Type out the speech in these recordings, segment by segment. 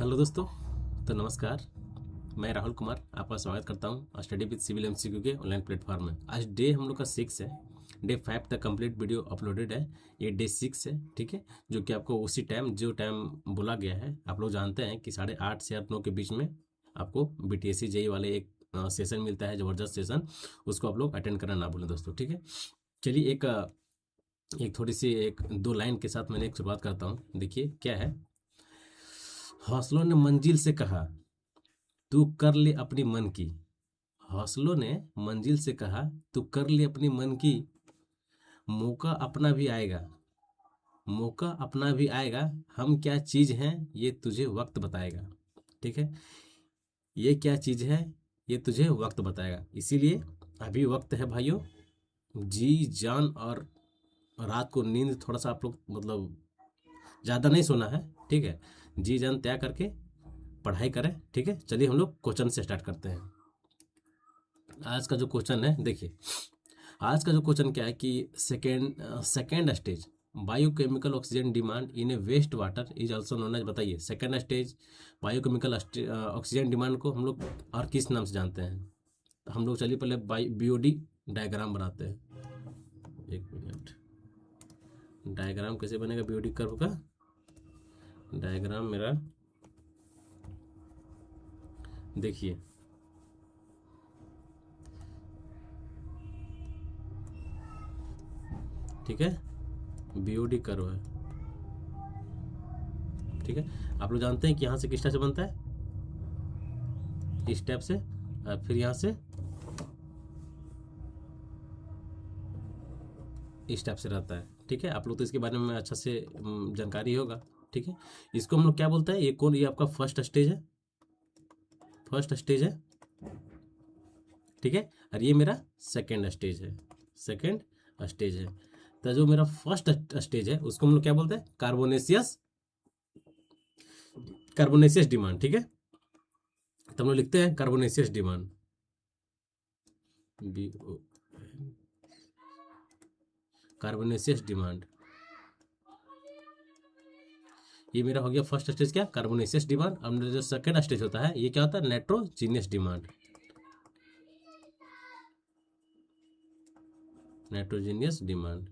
Hello दोस्तों। तो नमस्कार, मैं राहुल कुमार आपका स्वागत करता हूं स्टडी विद सिविल एमसीक्यू के ऑनलाइन प्लेटफॉर्म में। आज डे हम लोग का 6 है। डे 5 तक कंप्लीट वीडियो अपलोडेड है। ये डे 6 है, ठीक है, जो कि आपको उसी टाइम जो टाइम बोला गया है, आप लोग जानते हैं कि 8:30 से 9 के बीच में आपको बीटीएससी जेई वाले एक सेशन मिलता है, ज़बरदस्त सेशन। उसको आप लोग अटेंड करना ना भूलें दोस्तों, ठीक है। चलिए एक थोड़ी सी एक दो लाइन के साथ मैंने एक शुरुआत करता हूँ। देखिए क्या है। हौसलों ने मंजिल से कहा, तू कर ले अपनी मन की। हौसलों ने मंजिल से कहा, तू कर ले अपनी मन की। मौका अपना भी आएगा, मौका अपना भी आएगा। हम क्या चीज़ हैं ये तुझे वक्त बताएगा, ठीक है। ये क्या चीज़ है ये तुझे वक्त बताएगा। इसीलिए अभी वक्त है भाइयों, जी जान और रात को नींद थोड़ा सा आप लोग मतलब ज़्यादा नहीं सोना है, ठीक है। जी जान त्याग करके पढ़ाई करें, ठीक है। चलिए हम लोग क्वेश्चन से स्टार्ट करते हैं। आज का जो क्वेश्चन है, देखिए आज का जो क्वेश्चन क्या है कि second stage biochemical oxygen demand in a waste water is also known as. बताइए second stage biochemical oxygen demand को हम लोग और किस नाम से जानते हैं। हम लोग चलिए पहले बीओडी डायग्राम बनाते हैं। एक मिनट, डायग्राम कैसे बनेगा बीओडी कर्व का। डायग्राम मेरा देखिए, ठीक है, बीओडी कर्व है, ठीक है। आप लोग जानते हैं कि यहाँ से किस टाइप से बनता है, इस टाइप से, और फिर यहाँ से इस टाइप से रहता है, ठीक है। आप लोग तो इसके बारे में अच्छा से जानकारी होगा, ठीक है। इसको हम लोग क्या बोलते हैं, ये आपका फर्स्ट स्टेज है, फर्स्ट स्टेज है, ठीक है। और ये मेरा सेकेंड स्टेज है, सेकेंड स्टेज है। तो जो मेरा फर्स्ट स्टेज है उसको हम लोग क्या बोलते हैं, कार्बोनेसियस, कार्बोनेसियस डिमांड, ठीक है। तो हम लोग लिखते हैं carbonaceous demand, B O, carbonaceous demand. ये मेरा हो गया फर्स्ट स्टेज क्या, कार्बोनेसियस डिमांड। अब मेरा जो सेकेंड स्टेज होता है ये क्या होता है, नाइट्रोजीनियस डिमांड, नाइट्रोजीनियस डिमांड,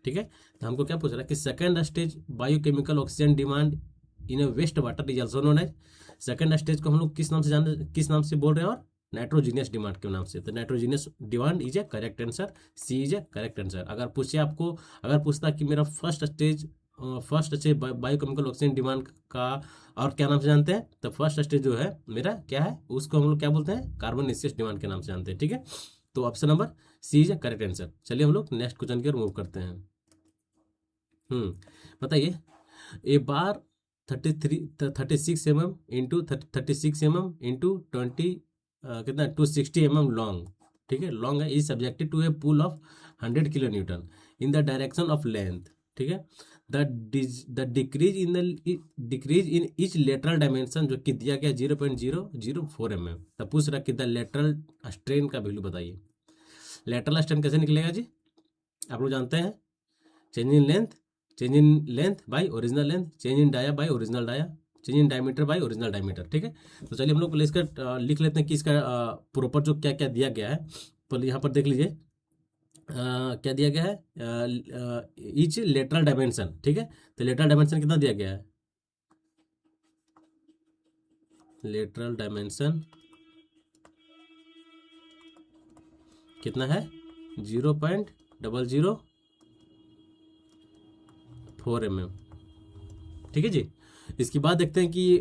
ठीक है। तो हमको क्या पूछ रहा है कि second stage biochemical oxygen demand in waste water is also known as. Second stage को हम लोग किस नाम से जान, किस नाम से बोल रहे हैं, और नाइट्रोजीनियस डिमांड के नाम से। तो nitrogenous demand is a correct answer, C is a correct answer. अगर पूछे आपको, अगर पूछता कि मेरा first stage biochemical oxygen demand का और क्या नाम से जानते हैं, तो फर्स्ट स्टेज जो है मेरा क्या है, उसको हम लोग क्या बोलते हैं, कार्बोनेसियस डिमांड के नाम से जानते हैं, ठीक है। तो option number C is a correct answer. चलिए हम लोग नेक्स्ट क्वेश्चन की ओर मूव करते हैं। हम्म, बताइए। A bar 36 mm into 36 mm into 20 कितना 260 mm लॉन्ग, ठीक है, लॉन्ग है, is subjected to a pull of 100 kN in the direction of length, ठीक है। The decrease in each lateral dimension जो कि दिया गया 0.004 mm। तब पूछ रहा कि द लेटरल स्ट्रेन का वैल्यू बताइए। लेटरल स्ट्रेन कैसे निकलेगा जी, आप लोग जानते हैं, change in length, change in length by original length, change in dia by original dia, change in diameter by original diameter, ठीक है। तो चलिए हम लोग पहले इसका लिख लेते हैं कि इसका प्रॉपर जो क्या क्या दिया गया है। पहले यहाँ पर देख लीजिए, क्या दिया गया है, ईच लेटरल डायमेंशन, ठीक है। तो लेटरल डायमेंशन कितना दिया गया है, लेटरल डायमेंशन कितना है, 0.004 mm, ठीक है जी। इसके बाद देखते हैं कि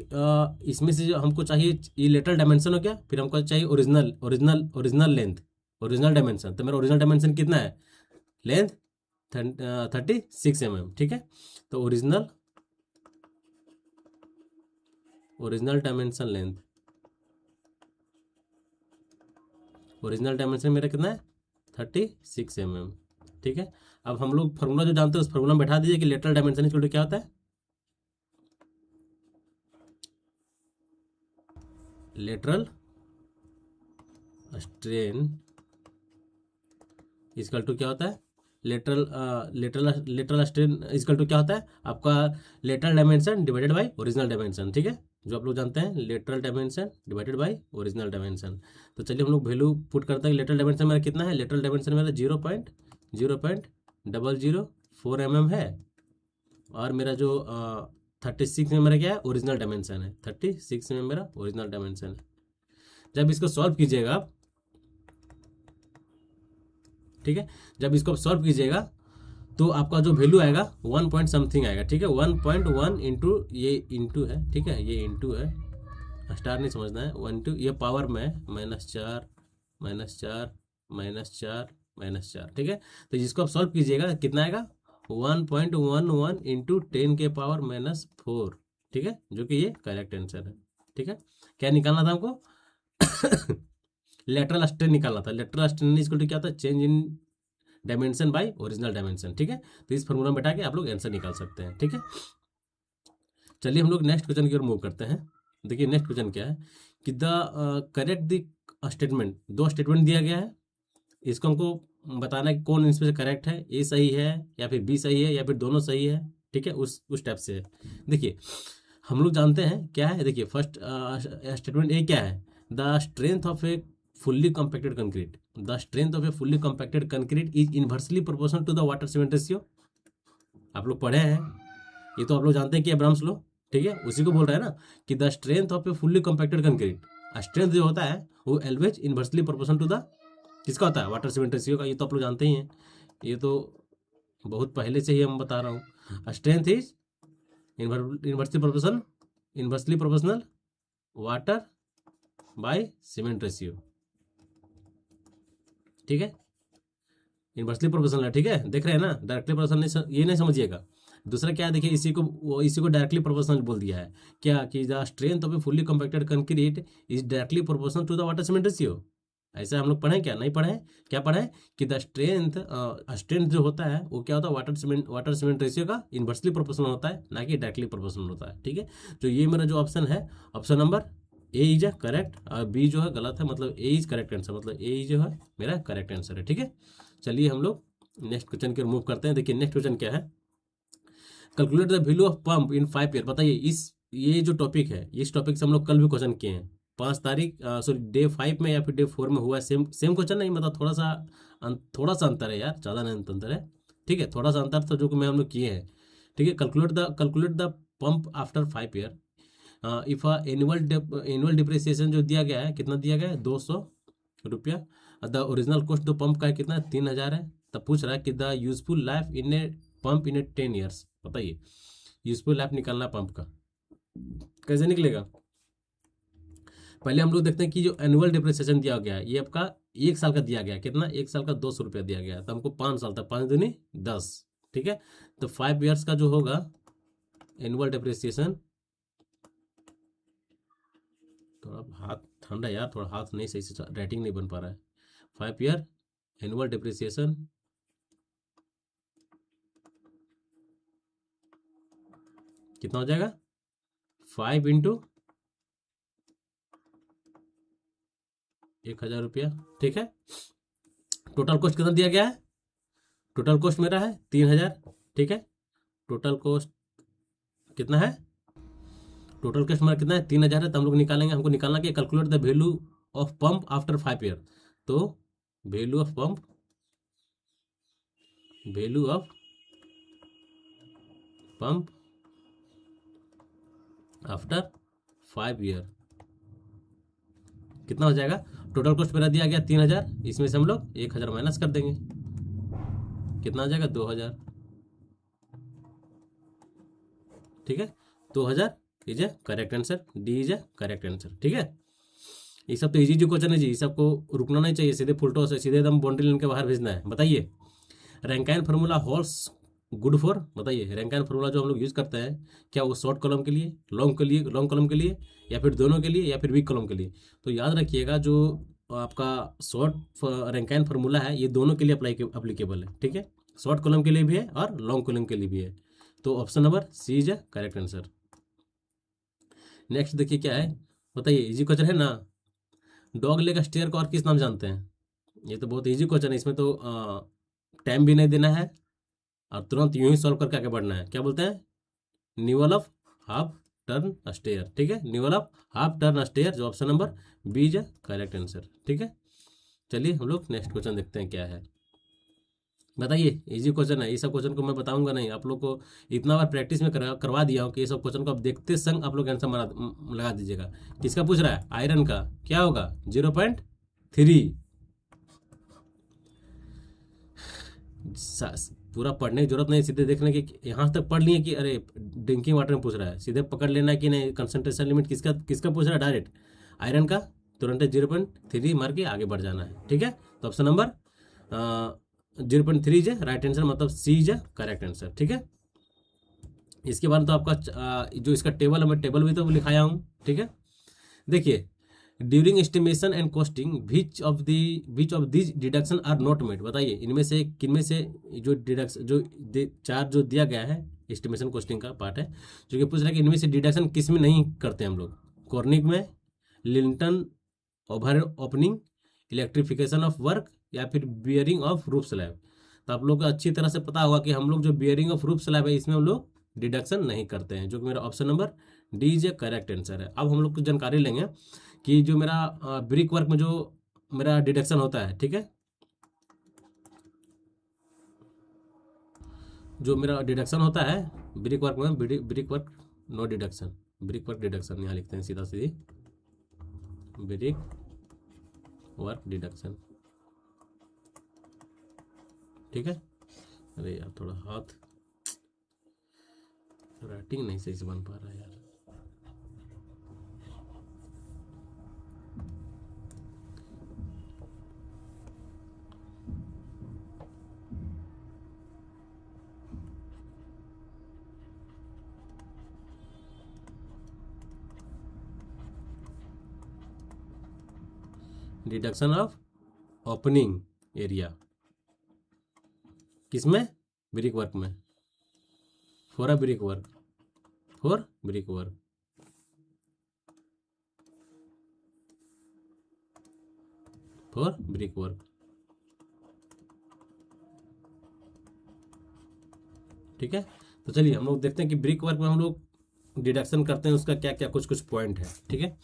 इसमें से जो हमको चाहिए, ये लेटरल डायमेंशन हो गया, फिर हमको चाहिए ओरिजिनल लेंथ, ओरिजिनल डायमेंशन। तो मेरा ओरिजिनल डायमेंशन कितना है, लेंथ 36 mm, ठीक है। तो original dimension length, original dimension मेरा कितना है, 36 mm, ठीक है। अब हम लोग फार्मूला जो जानते हैं उस फार्मूला में बैठा दीजिए कि लेटरल डायमेंशन इक्वल टू क्या होता है, लेटरल स्ट्रेन इक्वल टू क्या होता है, लेटरल स्ट्रेन इक्वल टू क्या होता है आपका lateral dimension divided by original dimension, ठीक है, जो आप लोग जानते हैं lateral dimension divided by original dimension. तो चलिए हम लोग वैल्यू पुट करते हैं। लेटरल डायमेंशन मेरा कितना है, लेटरल डायमेंशन मेरा 0.004 है, और मेरा जो 36 में मेरा क्या है ओरिजिनल डायमेंशन है, 36 में मेरा ओरिजिनल डायमेंशन है। जब इसको सॉल्व कीजिएगा आप, ठीक है, जब इसको सॉल्व कीजिएगा तो आपका जो वैल्यू आएगा 1 पॉइंट समथिंग आएगा, ठीक है, 1.1 इंटू ये इंटू है, ठीक है, ये इंटू है, स्टार नहीं समझना है, 1 टू ये पावर में -4 -4 -4 -4, ठीक है। तो जिसको आप सॉल्व कीजिएगा कितना आएगा 1.11 इंटू 10 के पावर -4, ठीक है, जो कि ये करेक्ट आंसर है, ठीक है। क्या निकालना था हमको लेटरल स्ट्रेन निकालना था। लेटरल स्ट्रेन इक्वल टू क्या था, change in dimension by original dimension, ठीक है। तो इस फॉर्मूला में बैठा के आप लोग आंसर निकाल सकते हैं, ठीक है। चलिए हम लोग नेक्स्ट क्वेश्चन की ओर मूव करते हैं। देखिए नेक्स्ट क्वेश्चन क्या है कि द करेक्ट द स्टेटमेंट, दो स्टेटमेंट दिया गया है, इसको हमको बताना है कि कौन इसमें से करेक्ट है, ए सही है या फिर बी सही है या फिर दोनों सही है, ठीक है, उस टाइप से है। देखिए हम लोग जानते हैं क्या है, देखिए फर्स्ट स्टेटमेंट ए क्या है, the strength of a fully compacted concrete, the strength of a fully compacted concrete is inversely proportional to the water cement ratio. आप लोग पढ़े हैं, ये तो आप लोग जानते हैं कि अब्राहम्स लॉ, ठीक है, उसी को बोल रहा है ना कि the strength of a fully compacted concrete, strength जो होता है वो always inversely proportional to the किसका होता है, वाटर सीमेंट रेशियो का। ये तो आप लोग जानते ही हैं, ये तो बहुत पहले से ही हम बता रहा हूँ। Strength is inversely proportional water bye cement ratio, ठीक है, इनवर्सली प्रोपोर्शनल है, ठीक है, देख रहे हैं ना, डायरेक्टली प्रोपोर्शनल नहीं, ये नहीं समझिएगा। दूसरा क्या है, देखिए इसी को डायरेक्टली प्रोपोर्शनल बोल दिया है क्या कि the strength of a fully compacted concrete is directly proportional to the water cement ratio. ऐसा हम लोग पढ़े क्या, नहीं पढ़े, क्या पढ़े कि द स्ट्रेंथ जो होता है वो क्या होता है वाटर सीमेंट रेशियो का इनवर्सली प्रोपोर्शनल होता है, ना कि डायरेक्टली प्रोपोर्शनल होता है, ठीक है। तो ये मेरा जो ऑप्शन है, option number A is a correct और बी जो है गलत है, मतलब ए इज करेक्ट आंसर, मतलब ए जो है मेरा करेक्ट आंसर है, ठीक है। चलिए हम लोग नेक्स्ट क्वेश्चन की ओर मूव करते हैं। देखिए नेक्स्ट क्वेश्चन क्या है, calculate the value of pump in 5 year. बताइए ये जो टॉपिक है, इस टॉपिक से हम लोग कल भी क्वेश्चन किए हैं, 5 तारीख सॉरी डे 5 में या फिर डे 4 में हुआ, सेम क्वेश्चन नहीं, मतलब थोड़ा सा अंतर है यार, ज़्यादा नहीं अंतर है, ठीक है, थोड़ा सा अंतर था जो कि मैं हम लोग किए हैं, ठीक है। Calculate the pump after 5 year if annual depreciation जो दिया गया है, कितना दिया गया है 200 रुपया, द ओरिजिनल कॉस्ट दो पंप का है कितना 3000 है। तब पूछ रहा है कि the useful life in a pump in A 10 years. बताइए यूजफुल लाइफ निकालना पंप का कैसे निकलेगा। पहले हम लोग देखते हैं कि जो एनुअल डिप्रिसिएशन दिया गया है ये आपका 1 साल का दिया गया, कितना 1 साल का 200 रुपया दिया गया, तो हमको 5 साल तक 5 दूनी 10, ठीक है। तो 5 ईयर्स का जो होगा एनुअल डिप्रिसिएशन, थोड़ा हाथ ठंडा यार, थोड़ा हाथ नहीं सही से राइटिंग नहीं बन पा रहा है। 5 ईयर एनुअल डिप्रिसिएशन कितना हो जाएगा 5 इंटू 1000 रुपया, ठीक है। टोटल कॉस्ट कितना दिया गया है, टोटल कॉस्ट मेरा है 3000, ठीक है। टोटल कॉस्ट कितना है, टोटल कॉस्ट मेरा कितना है 3000 है। तो हम लोग निकालेंगे, हमको निकालना क्या, calculate the value of pump after 5 year. तो value of pump, value of pump after 5 year कितना हो जाएगा, टोटल कॉस्ट मेरा दिया गया 3000, इसमें से हम लोग 1000 माइनस कर देंगे, कितना आ जाएगा 2000, ठीक है। 2000 is a correct answer, D is a correct answer, ठीक है। ये सब तो इजी जो क्वेश्चन है जी, सबको रुकना नहीं चाहिए, सीधे फुलटॉस से सीधे एकदम बाउंड्री लाइन के बाहर भेजना है। बताइए Rankine formula holes good for, बताइए रैंकाइन फार्मूला जो हम लोग यूज करते हैं क्या वो शॉर्ट कॉलम के लिए, लॉन्ग कॉलम के लिए, या फिर दोनों के लिए, या फिर वीक कॉलम के लिए। तो याद रखिएगा जो आपका शॉर्ट रैंकाइन फार्मूला है ये दोनों के लिए अप्लीकेबल है, ठीक है, शॉर्ट कॉलम के लिए भी है और लॉन्ग कॉलम के लिए भी है। तो option number C is correct answer. Next देखिए क्या है, बताइए इजी क्वेश्चन है ना, डॉग लेग स्टेयर को और किस नाम जानते हैं। ये तो बहुत इजी क्वेश्चन है, इसमें तो टाइम भी नहीं देना है और तुरंत यूं ही सॉल्व करके आगे बढ़ना है। क्या बोलते हैं? Newel of half turn stair. ठीक है, newel of half turn stair, जो option number B is correct answer. ठीक है, चलिए हम लोग नेक्स्ट क्वेश्चन देखते हैं क्या है। बताइए, इजी क्वेश्चन है, ये सब क्वेश्चन को मैं बताऊंगा नहीं, आप लोग को इतना बार प्रैक्टिस में करवा दिया हूँ कि ये सब क्वेश्चन को आप देखते संग आप लोग आंसर लगा दीजिएगा। किसका पूछ रहा है? आयरन का। क्या होगा? 0.3। पूरा पढ़ने की जरूरत नहीं, सीधे देखने की, यहाँ तक पढ़ लिए कि अरे ड्रिंकिंग वाटर में पूछ रहा है, सीधे पकड़ लेना है कि नहीं कंसंट्रेशन लिमिट किसका किसका पूछ रहा है डायरेक्ट आयरन का, तुरंत 0.3 मार के आगे बढ़ जाना है। ठीक है, तो ऑप्शन नंबर 0.3 है राइट आंसर, मतलब सी इज करेक्ट आंसर। ठीक है, इसके बाद तो आपका जो इसका टेबल है, मैं टेबल भी तो लिखाया हूँ। ठीक है, देखिए, during estimation and costing which of this deduction are not made. बताइए इनमें से किन में से जो डिडक्शन जो चार जो दिया गया है एस्टिमेशन कॉस्टिंग का पार्ट है, जो कि पूछ रहा है कि इनमें से डिडक्शन किस में नहीं करते हम लोग? कॉर्निंग में, Linton over opening, electrification of work, या फिर बियरिंग ऑफ रूफ स्लैब। तो आप लोग को अच्छी तरह से पता होगा कि हम लोग जो बियरिंग ऑफ रूफ स्लैब है इसमें हम लोग डिडक्शन नहीं करते हैं, जो कि मेरा option number D is correct answer है। अब हम लोग कुछ जानकारी लेंगे कि जो मेरा ब्रिक वर्क में जो मेरा डिडक्शन होता है, ठीक है, जो मेरा डिडक्शन होता है ब्रिक वर्क में, brick work no deduction, brick work deduction यहाँ लिखते हैं सीधा सीधी, ब्रिक वर्क डिडक्शन। ठीक है, अरे यार थोड़ा हाथ राइटिंग नहीं सही से बन पा रहा है यार। डिडक्शन ऑफ ओपनिंग एरिया किसमें? ब्रिक वर्क में, for a brick work, for brick work. For brick work. ठीक है, तो चलिए हम लोग देखते हैं कि ब्रिक वर्क में हम लोग डिडक्शन करते हैं उसका क्या क्या कुछ कुछ पॉइंट है। ठीक है,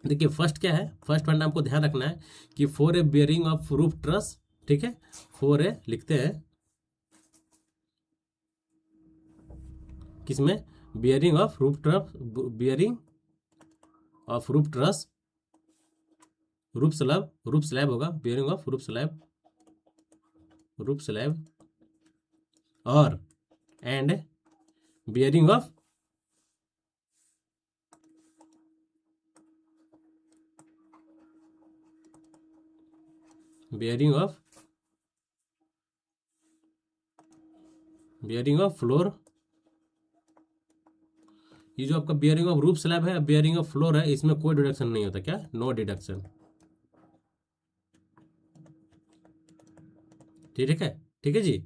देखिए फर्स्ट क्या है, फर्स्ट पॉइंट आपको ध्यान रखना है कि for a bearing of roof truss. ठीक है, फॉर ए लिखते हैं किसमें? Bearing of roof truss, bearing of roof truss, roof slab, roof slab होगा, bearing of roof slab, roof slab, और and bearing of bearing of bearing of floor. ये जो आपका बियरिंग ऑफ रूफ स्लैब है, bearing of floor है, इसमें कोई deduction नहीं होता। क्या? No deduction. ठीक है, ठीक है जी,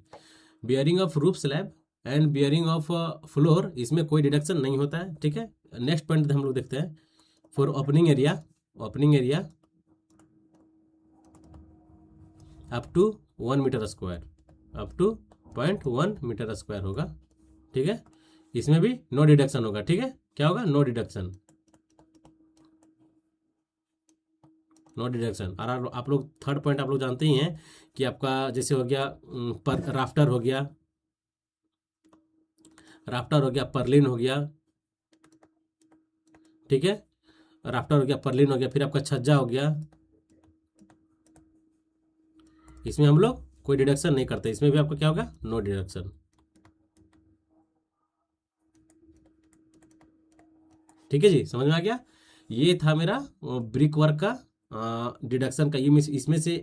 bearing of roof slab and bearing of floor, इसमें कोई डिडक्शन नहीं होता है। ठीक है, नेक्स्ट पॉइंट हम लोग देखते हैं, for opening area, opening area up to 1 metre square, up to 0.1 metre square होगा। ठीक है, इसमें भी नो डिडक्शन होगा। ठीक है, क्या होगा? No deduction, no deduction. और आप लोग थर्ड पॉइंट आप लोग जानते ही हैं कि आपका जैसे हो गया पर राफ्टर हो गया, राफ्टर हो गया, परलिन हो गया। ठीक है, राफ्टर हो गया, परलिन हो गया, फिर आपका छज्जा हो गया, इसमें हम लोग कोई डिडक्शन नहीं करते, इसमें भी आपका क्या होगा? No deduction. ठीक है जी, समझ में आ गया? ये था मेरा ब्रिक वर्क का डिडक्शन का। ये इसमें से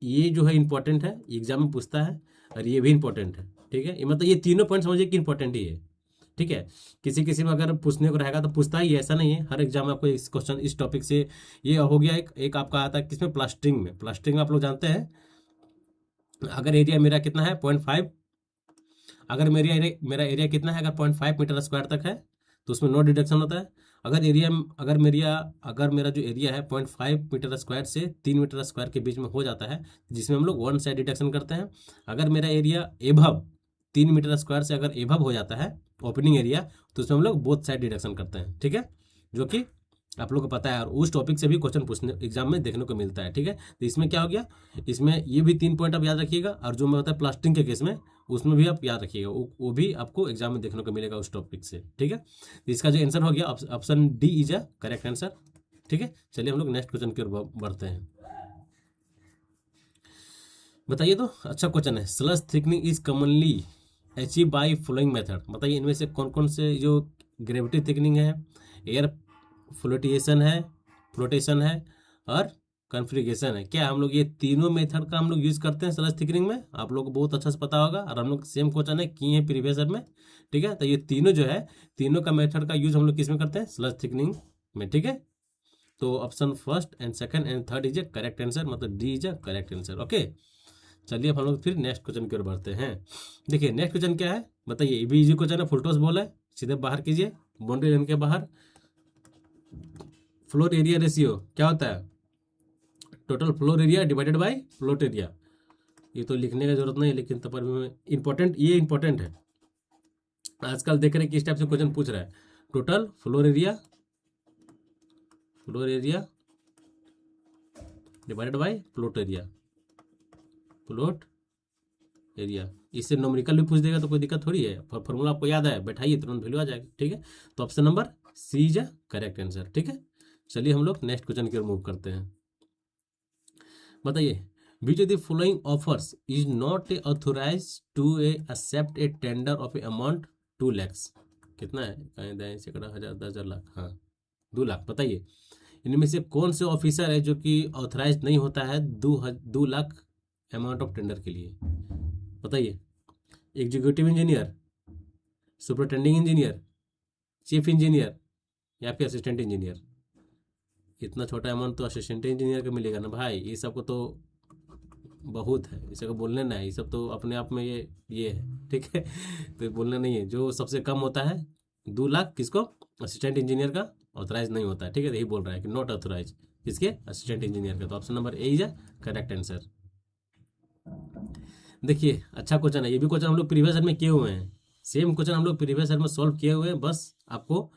ये जो है इंपॉर्टेंट है, एग्जाम में पूछता है, और ये भी इंपॉर्टेंट है। ठीक है, ये मतलब ये तीनों पॉइंट समझिए कि इंपॉर्टेंट ही है। ठीक है, किसी किसी में अगर पूछने को रहेगा तो पूछता ही है, ऐसा नहीं है। हर एग्जाम में आपको इस क्वेश्चन इस टॉपिक से ये हो गया। एक आपका आता है किसमें? प्लास्टरिंग में। प्लास्टरिंग में आप लोग जानते हैं, अगर एरिया मेरा कितना है 0.5, अगर मेरा एरिया कितना है, अगर 0.5 मीटर स्क्वायर तक है तो उसमें नो डिडक्शन होता है। अगर मेरा जो एरिया है 0.5 मीटर स्क्वायर से 3 मीटर स्क्वायर के बीच में हो जाता है, जिसमें हम लोग वन साइड डिडक्शन करते हैं। अगर मेरा एरिया एभव 3 मीटर स्क्वायर से अगर एभव हो जाता है ओपनिंग एरिया, तो उसमें हम लोग बोथ साइड डिडक्शन करते हैं, ठीक है, जो कि आप लोगों को पता है, और उस टॉपिक से भी क्वेश्चन पूछने एग्जाम में देखने को मिलता है, ठीक है। तो इसमें क्या हो गया, इसमें ये भी 3 पॉइंट आप याद रखिएगा, और जो मैं बताया प्लास्टिंग के केस में उसमें भी आप याद रखिएगा, वो भी आपको एग्जाम में देखने को मिलेगा उस टॉपिक से, ठीक है। तो इसका जो आंसर हो गया option D is a correct answer, ठीक है। चलिए हम लोग नेक्स्ट क्वेश्चन की ओर बढ़ते हैं। बताइए तो, अच्छा क्वेश्चन है, sludge thickening is commonly achieve by following method. बताइए इनमें से कौन कौन से जो ग्रेविटी थिकनिंग है, एयर फ्लोटेशन है और कॉन्फ़िगरेशन है, क्या हम लोग ये तीनों मेथड का हम लोग यूज़ करते हैं स्लज थिकनिंग में? आप लोग को बहुत अच्छा से पता होगा, और हम लोग सेम क्वेश्चन है किए हैं प्रीवियस ईयर में, ठीक है। तो ये तीनों जो है, तीनों का मेथड का यूज़ हम लोग किस में करते हैं? स्लज थिकनिंग में, ठीक है। तो option first and second and third is a correct answer, मतलब D is a correct answer, okay. चलिए अब हम लोग फिर नेक्स्ट क्वेश्चन की ओर बढ़ते हैं। देखिए नेक्स्ट क्वेश्चन क्या है, बताइए। ये भी इजी क्वेश्चन है, फुल टॉस बॉल है, सीधे बाहर कीजिए, बाउंड्री लाइन के बाहर। फ्लोर एरिया रेशियो क्या होता है? Total floor area divided by plot area. ये तो लिखने का जरूरत नहीं है, लेकिन तब पर भी इंपॉर्टेंट है। आजकल देख रहे हैं किस टाइप से क्वेश्चन पूछ रहा है। Total floor area divided by plot area. इससे न्यूमेरिकल भी पूछ देगा तो कोई दिक्कत थोड़ी है, फॉर्मूला आपको याद है, बैठाइए तुरंत वैल्यू आ जाएगा, ठीक है। तो option number C is a correct answer, ठीक है। चलिए हम लोग नेक्स्ट क्वेश्चन की ओर मूव करते हैं। बताइए, which of the following offers is not authorize to accept a tender of a amount 2 lakhs। कितना है? कहीं दाएं सैकड़ा, हजार, 10,000, लाख, हाँ 2 लाख। बताइए इनमें से कौन से ऑफिसर है जो कि ऑथराइज नहीं होता है 2 लाख अमाउंट ऑफ टेंडर के लिए? बताइए, executive engineer, superintending engineer, chief engineer, या फिर असिस्टेंट इंजीनियर। इतना छोटा अमाउंट तो असिस्टेंट इंजीनियर का मिलेगा ना भाई, ये सबको तो बहुत है, इसे को बोलने ना है, ये सब तो अपने आप में ये है, ठीक है। तो बोलना नहीं है, जो सबसे कम होता है 2 लाख किसको? असिस्टेंट इंजीनियर का ऑथराइज नहीं होता है, ठीक है। यही बोल रहा है कि नॉट ऑथराइज किसके? असिस्टेंट इंजीनियर का। तो option number A is a correct answer. देखिए अच्छा क्वेश्चन है, ये भी क्वेश्चन हम लोग प्रीवियस ईयर में किए हुए हैं, सेम क्वेश्चन हम लोग प्रीवियस ईयर में सॉल्व किए हुए हैं, बस आपको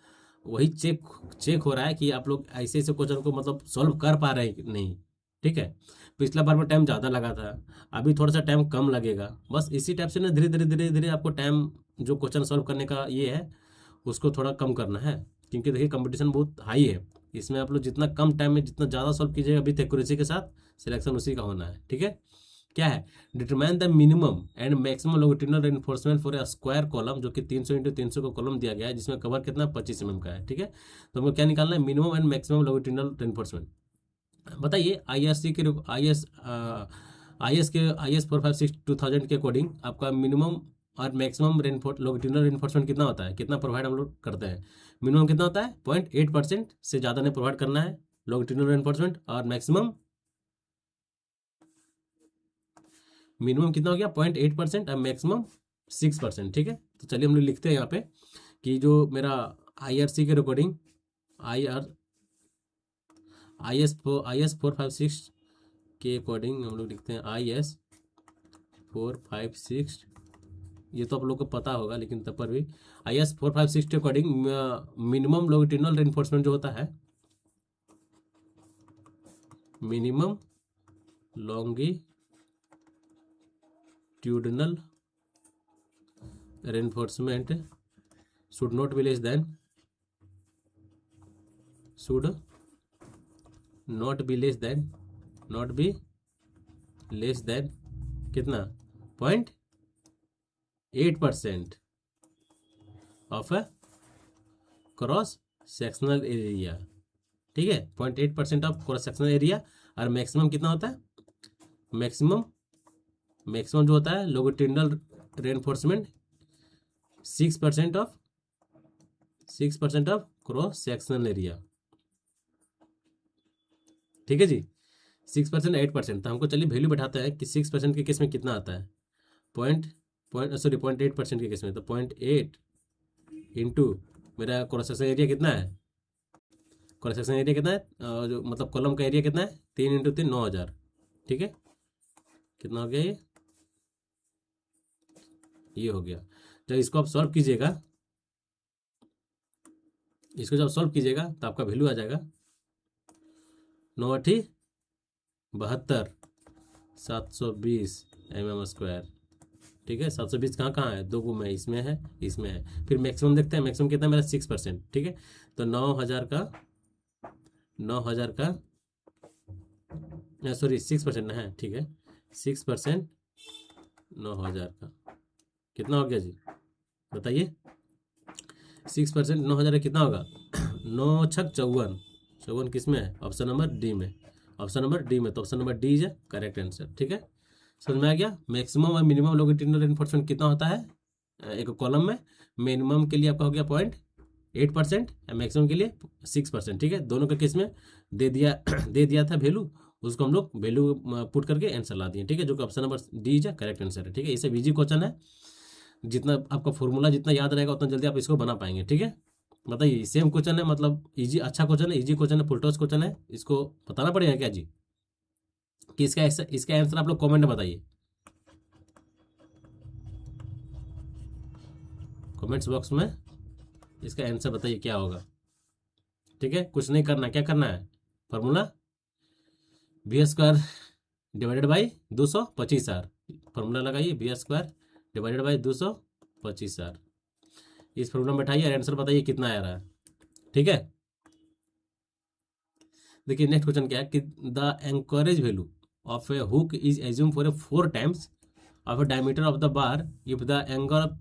वही चेक हो रहा है कि आप लोग ऐसे ऐसे क्वेश्चन को मतलब सॉल्व कर पा रहे हैं कि नहीं, ठीक है। पिछला बार में टाइम ज़्यादा लगा था, अभी थोड़ा सा टाइम कम लगेगा, बस इसी टाइप से ना धीरे धीरे आपको टाइम जो क्वेश्चन सॉल्व करने का ये है उसको थोड़ा कम करना है, क्योंकि देखिए कंपटीशन बहुत हाई है इसमें। आप लोग जितना कम टाइम में जितना ज़्यादा सॉल्व कीजिएगा विथ एक्यूरेसी के साथ, सिलेक्शन उसी का होना है, ठीक है। क्या है? Determine the minimum and maximum longitudinal reinforcement for a square column, जो कि 300 × 300 का कॉलम दिया गया है, जिसमें कवर कितना 25 mm का है, ठीक है। तो हमको क्या निकालना है? Minimum and maximum longitudinal reinforcement. बताइए आई एस 456/2000 के अकॉर्डिंग आपका मिनिमम और मैक्सिमम लॉन्गिट्यूडिनल रेनफोर्समेंट कितना होता है, कितना प्रोवाइड हम लोग करते हैं? मिनिमम कितना होता है? 0.8% से ज़्यादा ने प्रोवाइड करना है लॉन्गिट्यूडिनल रेनफोर्समेंट, और मैक्सिमम मिनिमम कितना हो गया? 0.8% और मैक्सिमम 6%, ठीक है। तो चलिए हम लोग लिखते हैं यहाँ पे कि जो मेरा IRC के रिकॉर्डिंग IS 456 के अकॉर्डिंग हम लोग लिखते हैं IS 456, ये तो आप लोग को पता होगा लेकिन तब पर भी IS 456 के अकॉर्डिंग मिनिमम लॉन्गिट्यूडिनल रेनफोर्समेंट जो होता है, minimum longitudinal reinforcement should not be less than कितना? 0.8% of a cross sectional area, ठीक है। 0.8% ऑफ क्रॉस सेक्शनल एरिया। और मैक्सिमम कितना होता है? मैक्सिमम जो होता है longitudinal reinforcement 6% of cross sectional area, ठीक है जी। 6%, 8%। तो हमको चलिए वैल्यू बैठाते हैं कि 6% के केस में कितना आता है, 0.8% के केस में, तो 0.8 इंटू मेरा क्रॉस सेक्शनल एरिया कितना है? क्रॉस सेक्शन एरिया कितना है, जो मतलब कॉलम का एरिया कितना है, 3 × 3 9,000, ठीक है। कितना हो गया ये हो गया। जब इसको आप सॉल्व कीजिएगा, इसको जब सॉल्व कीजिएगा तो आपका वैल्यू आ जाएगा 9×8 = 72 720 mm², ठीक है। 720 कहाँ कहाँ है, दो में, इसमें है, इसमें है। फिर मैक्सिमम देखते हैं, मैक्सिमम कितना है मेरा 6%, ठीक है। तो 9,000 का, 9,000 का, सॉरी 6% है, ठीक है। 6% 9,000 का कितना हो गया जी, बताइए। 6% 9,000 का कितना होगा 9×6 = 54, 54 किस में है, ऑप्शन नंबर डी में, ऑप्शन नंबर डी में। तो option number D is correct answer, ठीक है। समझ में आ गया। मैक्सिमम और मिनिमम लॉन्गिट्यूडिनल रेनफोर्समेंट कितना होता है एक कॉलम में। मिनिमम के लिए आपका हो गया 0.8% या मैक्सिमम के लिए 6%, ठीक है। दोनों का केस में दे दिया दे दिया था वैल्यू, उसको हम लोग वैल्यू पुट करके आंसर ला दिए, ठीक है। जो कि option number D is correct answer है, ठीक है। इसे इजी क्वेश्चन है, जितना आपका फॉर्मूला जितना याद रहेगा उतना जल्दी आप इसको बना पाएंगे, ठीक है। बताइए, सेम क्वेश्चन है, मतलब इजी, अच्छा क्वेश्चन है, इजी क्वेश्चन है, फुल टॉस क्वेश्चन है। इसको बताना पड़ेगा क्या जी, कि इसका आंसर आप लोग कमेंट में बताइए, कमेंट्स बॉक्स में इसका आंसर बताइए क्या होगा, ठीक है। कुछ नहीं करना, क्या करना है, formula V² divided by 225R, formula लगाइए V² डिवाइडेड बाई 225R। इस फॉर्मूला में बैठाइए और आंसर बताइए कितना आ रहा है, ठीक है। देखिए नेक्स्ट क्वेश्चन क्या है कि the anchorage value of a hook is assume for a 4 times of a diameter of the bar if the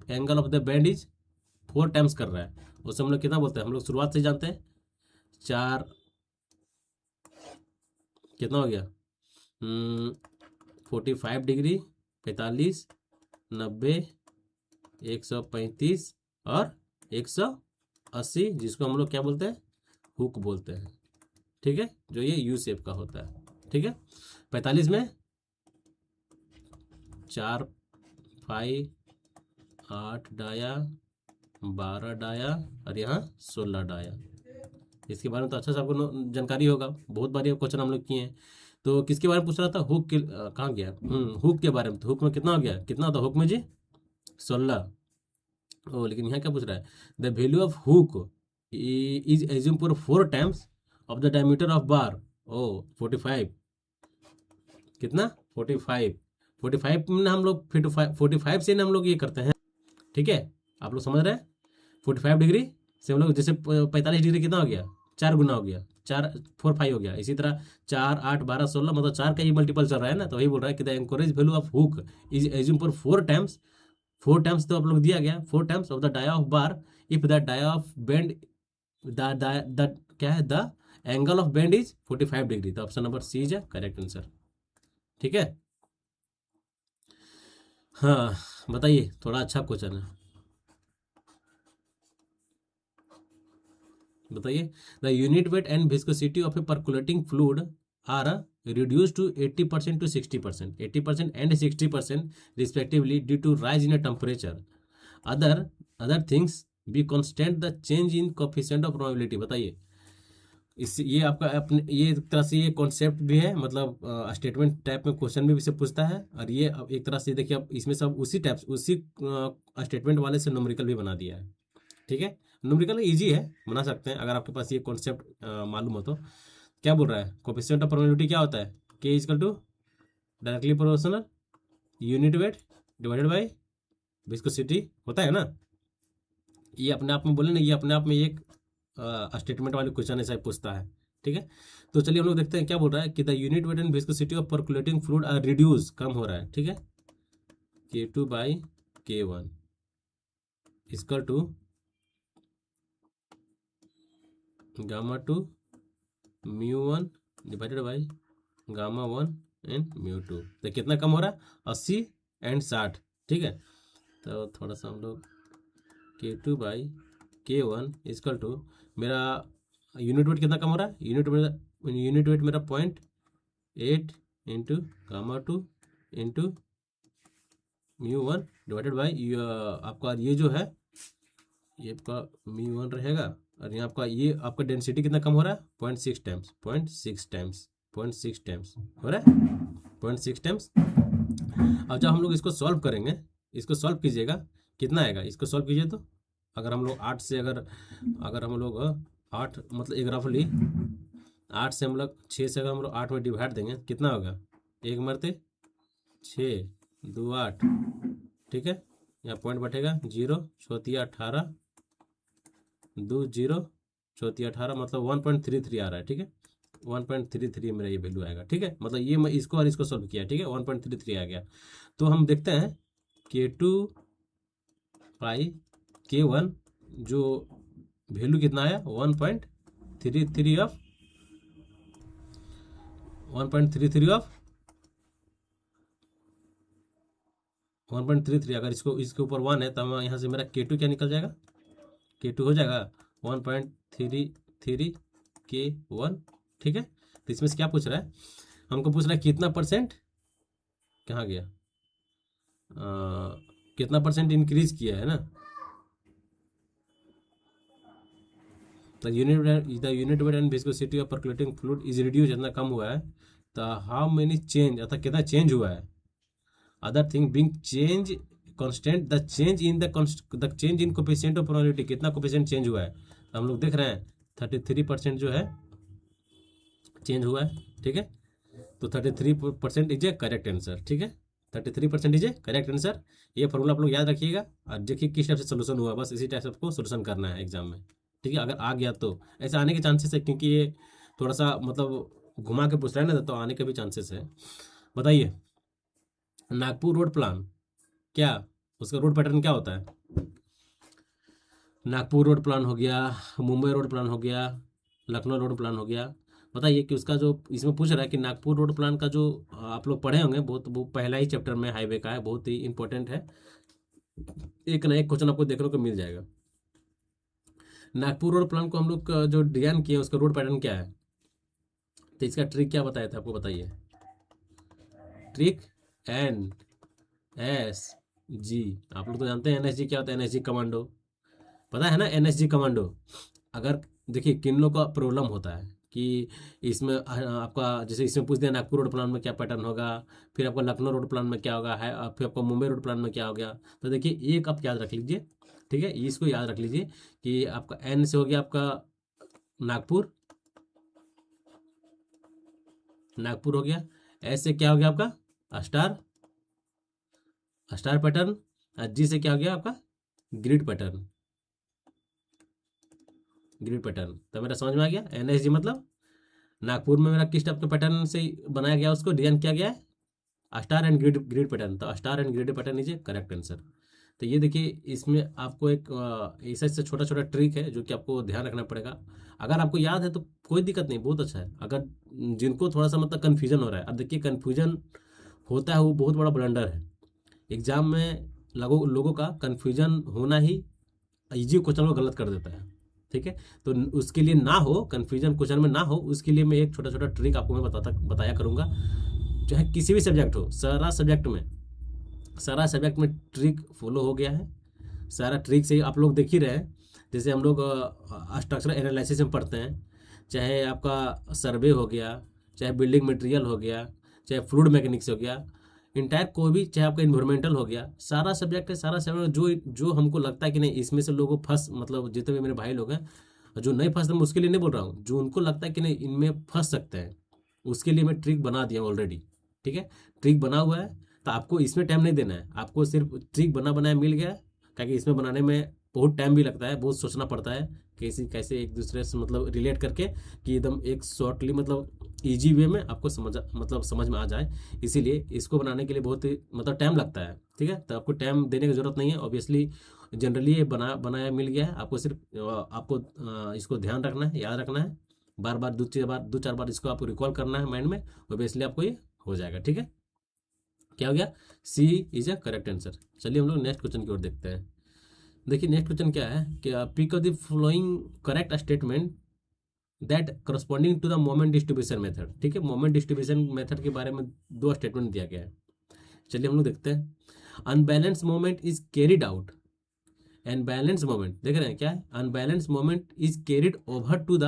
angle of the bend is 4 times कर रहा है। उससे हम लोग कितना बोलते हैं, हम लोग शुरुआत से जानते हैं 4, कितना हो गया 45 डिग्री, 45, 90, 135 और 180, जिसको हम लोग क्या बोलते हैं, हुक बोलते हैं, ठीक है। जो ये यू शेप का होता है, ठीक है। 45 में 4 5 8 डाया, 12 डाया और यहाँ 16 डाया। इसके बारे में तो अच्छा से आपको जानकारी होगा, बहुत बार ये क्वेश्चन हम लोग किए हैं। तो किसके बारे में पूछ रहा था, हुक के, कहाँ गया, हुक के बारे में। तो हुक में कितना हो गया, कितना होता हुक में जी 16। ओ लेकिन यहाँ क्या पूछ रहा है, the value of hook is assume for 4 times of the diameter of bar, ओ 45, कितना 45, 45 में हम लोग 45 से हम लोग ये करते हैं, ठीक है। आप लोग समझ रहे हैं, 45 डिग्री से हम लोग जैसे 45 डिग्री कितना हो गया, 4 गुना हो गया, 4 4 5 हो गया। इसी तरह 4 8 12 16, मतलब 4 का ही मल्टीपल चल रहा है ना। तो वही बोल रहा है कि the anchorage value of hook is assume for 4 times, 4 times तो आप लोग दिया गया, 4 times of the dia of bar if the dia of bend the क्या है, the angle of bend is 45 degree. तो option number C is correct answer, ठीक है। हाँ बताइए, थोड़ा अच्छा क्वेश्चन है, बताइए। The unit weight and viscosity of a percolating fluid are reduced to 80% to 60%, 80% and 60% respectively due to rise in a temperature. Other things be constant, the change in coefficient of probability। बताइए, इस ये आपका अपने ये एक तरह से ये कॉन्सेप्ट भी है, मतलब स्टेटमेंट टाइप में क्वेश्चन भी से पूछता है। और ये अब एक तरह से देखिए, अब इसमें सब उसी टाइप उसी स्टेटमेंट वाले से न्यूमेरिकल भी बना दिया है, ठीक है। न्यूमेरिकल इजी है, बना सकते हैं अगर आपके पास ये कॉन्सेप्ट मालूम हो तो। क्या बोल रहा है, कोफिशिएंट ऑफ प्रोबेबिलिटी क्या होता है, K equal to directly proportional unit weight divided by viscosity होता है ना। ये अपने आप में बोले ना, ये अपने आप में एक स्टेटमेंट वाले क्वेश्चन ऐसा पूछता है, ठीक है। तो चलिए हम लोग देखते हैं क्या बोल रहा है कि the unit weight and viscosity of percolating fluid are reduce, कम हो रहा है, ठीक है। K2/K1 equal to Γ2 μ1 divided by Γ1 and μ2। तो कितना कम हो रहा है, 80 एंड 60, ठीक है। तो थोड़ा सा हम लोग K2/K1 इक्वल टू, मेरा यूनिट वेट कितना कम हो रहा है, यूनिट वेट मेरा 0.8 इंटू Γ2 इंटू μ1 डिवाइडेड बाई आपका ये जो है, ये आपका μ1 रहेगा और यहाँ आपका ये आपका डेंसिटी कितना कम हो रहा है, 0.6 टाइम्स, 0.6 टाइम्स, 0.6 टाइम्स हो रहा है, 0.6 टाइम्स। अब जब हम लोग इसको सॉल्व करेंगे, इसको सॉल्व कीजिएगा, कितना आएगा, इसको सॉल्व कीजिए तो अगर हम लोग 8 से अगर हम लोग 8 मतलब एक रफली 8 से हम लोग 6 से अगर हम लोग 8 में डिवाइड देंगे कितना होगा, एक मरते 6 2 8, ठीक है। यहाँ पॉइंट बैठेगा 0 चौथिया 18 2 0 चौथिया 18 मतलब 1.33 आ रहा है, ठीक है। 1.33 मेरा ये वैल्यू आएगा, ठीक है। मतलब ये मैं इसको और इसको सॉल्व किया, ठीक है, 1.33 आ गया। तो हम देखते हैं K2 बाई K1 जो वैल्यू कितना आया, 1.33 ऑफ 1.33 ऑफ 1.33। अगर इसको इसके ऊपर 1 है तो यहाँ से मेरा K2 क्या निकल जाएगा, K2 हो जाएगा 1.33 K1, ठीक है। तो इसमें से क्या पूछ रहा है, हमको पूछ रहा है कितना परसेंट, कहाँ गया, कितना परसेंट इंक्रीज किया है ना, the unit weight and viscosity of percolating fluid is reduce, जितना कम हुआ है, तो हाउ मेनी चेंज, अर्थात कितना चेंज हुआ है, other thing being change constant, the change in coefficient of probability, कितना कोफिशिएंट चेंज हुआ है, तो हम लोग देख रहे हैं 33% जो है चेंज हुआ है, ठीक है। तो 33% इज ए करेक्ट आंसर, ठीक है, 33% इज ए करेक्ट आंसर। ये फॉर्मूला आप लोग याद रखिएगा और देखिए किस टाइप से सोल्यूशन हुआ, बस इसी टाइप से आपको सोल्यूशन करना है एग्जाम में, ठीक है। अगर आ गया तो ऐसे आने के चांसेस है, क्योंकि ये थोड़ा सा मतलब घुमा के पूछ रहा है ना, तो आने के भी चांसेस है। बताइए नागपुर रोड प्लान क्या, उसका रोड पैटर्न क्या होता है, नागपुर रोड प्लान हो गया, मुंबई रोड प्लान हो गया, लखनऊ रोड प्लान हो गया। बताइए कि उसका जो इसमें पूछ रहा है कि नागपुर रोड प्लान का जो आप लोग पढ़े होंगे, बहुत वो पहला ही चैप्टर में हाईवे का है, बहुत ही इंपॉर्टेंट है, एक ना एक क्वेश्चन आपको देखने को मिल जाएगा। नागपुर रोड प्लान को हम लोग जो डिजाइन किए उसका रोड पैटर्न क्या है, तो इसका ट्रिक क्या बताया था आपको, बताइए, ट्रिक NSG, आप लोग तो जानते हैं NSG क्या होता है, NSG कमांडो, पता है ना NSG कमांडो। अगर देखिए किन लोग का प्रॉब्लम होता है कि इसमें आपका जैसे इसमें पूछ दिया नागपुर रोड प्लान में क्या पैटर्न होगा, फिर आपका लखनऊ रोड प्लान में क्या होगा है, फिर आपका मुंबई रोड प्लान में क्या हो गया, तो देखिए एक आप याद रख लीजिए, ठीक है, इसको याद रख लीजिए कि आपका N से हो गया आपका नागपुर, नागपुर हो गया, S से क्या हो गया आपका स्टार, स्टार पैटर्न, G से क्या हो गया आपका ग्रिड पैटर्न, ग्रिड पैटर्न। तो मेरा समझ में आ गया, NSG मतलब नागपुर में मेरा किस टाइप के पैटर्न से बनाया गया, उसको डिजाइन किया गया है star and grid grid pattern, तो star and grid pattern is a correct answer. तो ये देखिए इसमें आपको एक ऐसा ऐसा छोटा छोटा ट्रिक है जो कि आपको ध्यान रखना पड़ेगा, अगर आपको याद है तो कोई दिक्कत नहीं, बहुत अच्छा है। अगर जिनको थोड़ा सा मतलब कन्फ्यूजन हो रहा है, अब देखिए कन्फ्यूजन होता है वो बहुत बड़ा ब्लंडर है एग्जाम में, लोगों का कन्फ्यूजन होना ही इजी क्वेश्चन को गलत कर देता है, ठीक है। तो उसके लिए ना हो कन्फ्यूजन क्वेश्चन में ना हो, उसके लिए मैं एक छोटा छोटा ट्रिक आपको मैं बताया करूँगा, चाहे किसी भी सब्जेक्ट हो, सारा सब्जेक्ट में ट्रिक फॉलो हो गया है, सारा ट्रिक से आप लोग देख ही रहे हैं। जैसे हम लोग स्ट्रक्चरल एनालिसिस में पढ़ते हैं, चाहे आपका सर्वे हो गया, चाहे बिल्डिंग मटेरियल हो गया, चाहे फ्लूइड मैकेनिक्स हो गया, इंटायर कोई भी, चाहे आपका इन्वायरमेंटल हो गया, सारा सब्जेक्ट है, सारा सब्जेक्ट जो जो हमको लगता है कि नहीं इसमें से लोगों फंस, मतलब जितने भी मेरे भाई लोग हैं जो नहीं फंसते, मैं उसके लिए नहीं बोल रहा हूँ, जो उनको लगता है कि नहीं इनमें फंस सकते हैं, उसके लिए मैं ट्रिक बना दिया ऑलरेडी, ठीक है। ट्रिक बना हुआ है, तो आपको इसमें टाइम नहीं देना है, आपको सिर्फ ट्रिक बनाया मिल गया, क्योंकि इसमें बनाने में बहुत टाइम भी लगता है, बहुत सोचना पड़ता है कैसे कैसे एक दूसरे से मतलब रिलेट करके कि एकदम एक शॉर्टली मतलब इजी वे में आपको समझ में आ जाए, इसीलिए इसको बनाने के लिए बहुत ही मतलब टाइम लगता है, ठीक है। तो आपको टाइम देने की जरूरत नहीं है, ऑब्वियसली जनरली ये बनाया मिल गया है, आपको सिर्फ आपको इसको ध्यान रखना है, याद रखना है, बार बार दो चार बार इसको आपको रिकॉल करना है माइंड में, ऑब्वियसली आपको ये हो जाएगा, ठीक है। क्या हो गया, सी इज अ करेक्ट आंसर। चलिए हम लोग नेक्स्ट क्वेश्चन की ओर देखते हैं। देखिए नेक्स्ट क्वेश्चन क्या है कि pick of the following correct statement that corresponding to the moment distribution method, ठीक है। मोमेंट डिस्ट्रीब्यूशन मेथड के बारे में दो स्टेटमेंट दिया गया है, चलिए हम लोग देखते हैं। Unbalance moment is carried out unbalance moment देख रहे हैं क्या है, unbalance moment is carried over to the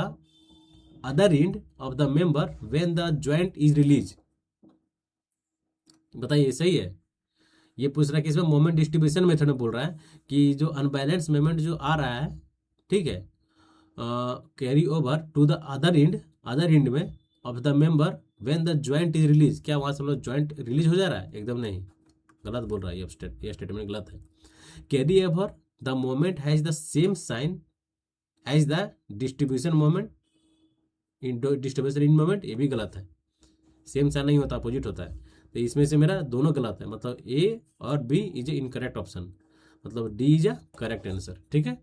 other end of the member when the joint is release. बताइए सही है। ये पूछ रहा है कि इसमें मोमेंट डिस्ट्रीब्यूशन मेथड में बोल रहा है कि जो अनबैलेंस मोमेंट जो आ रहा है, ठीक है, carry over to the other end में of the member when the joint is release. क्या वहां से हम लोग जॉइंट रिलीज हो जा रहा है? एकदम नहीं, गलत बोल रहा है, ये स्टेटमेंट गलत है। Carry over the moment has the same sign as the distribution moment in distribution in moment, ये भी गलत है। सेम साइन नहीं होता, अपोजिट होता है। तो इसमें से मेरा दोनों गलत है, मतलब ए और B is a incorrect option, मतलब D is a correct answer. ठीक है,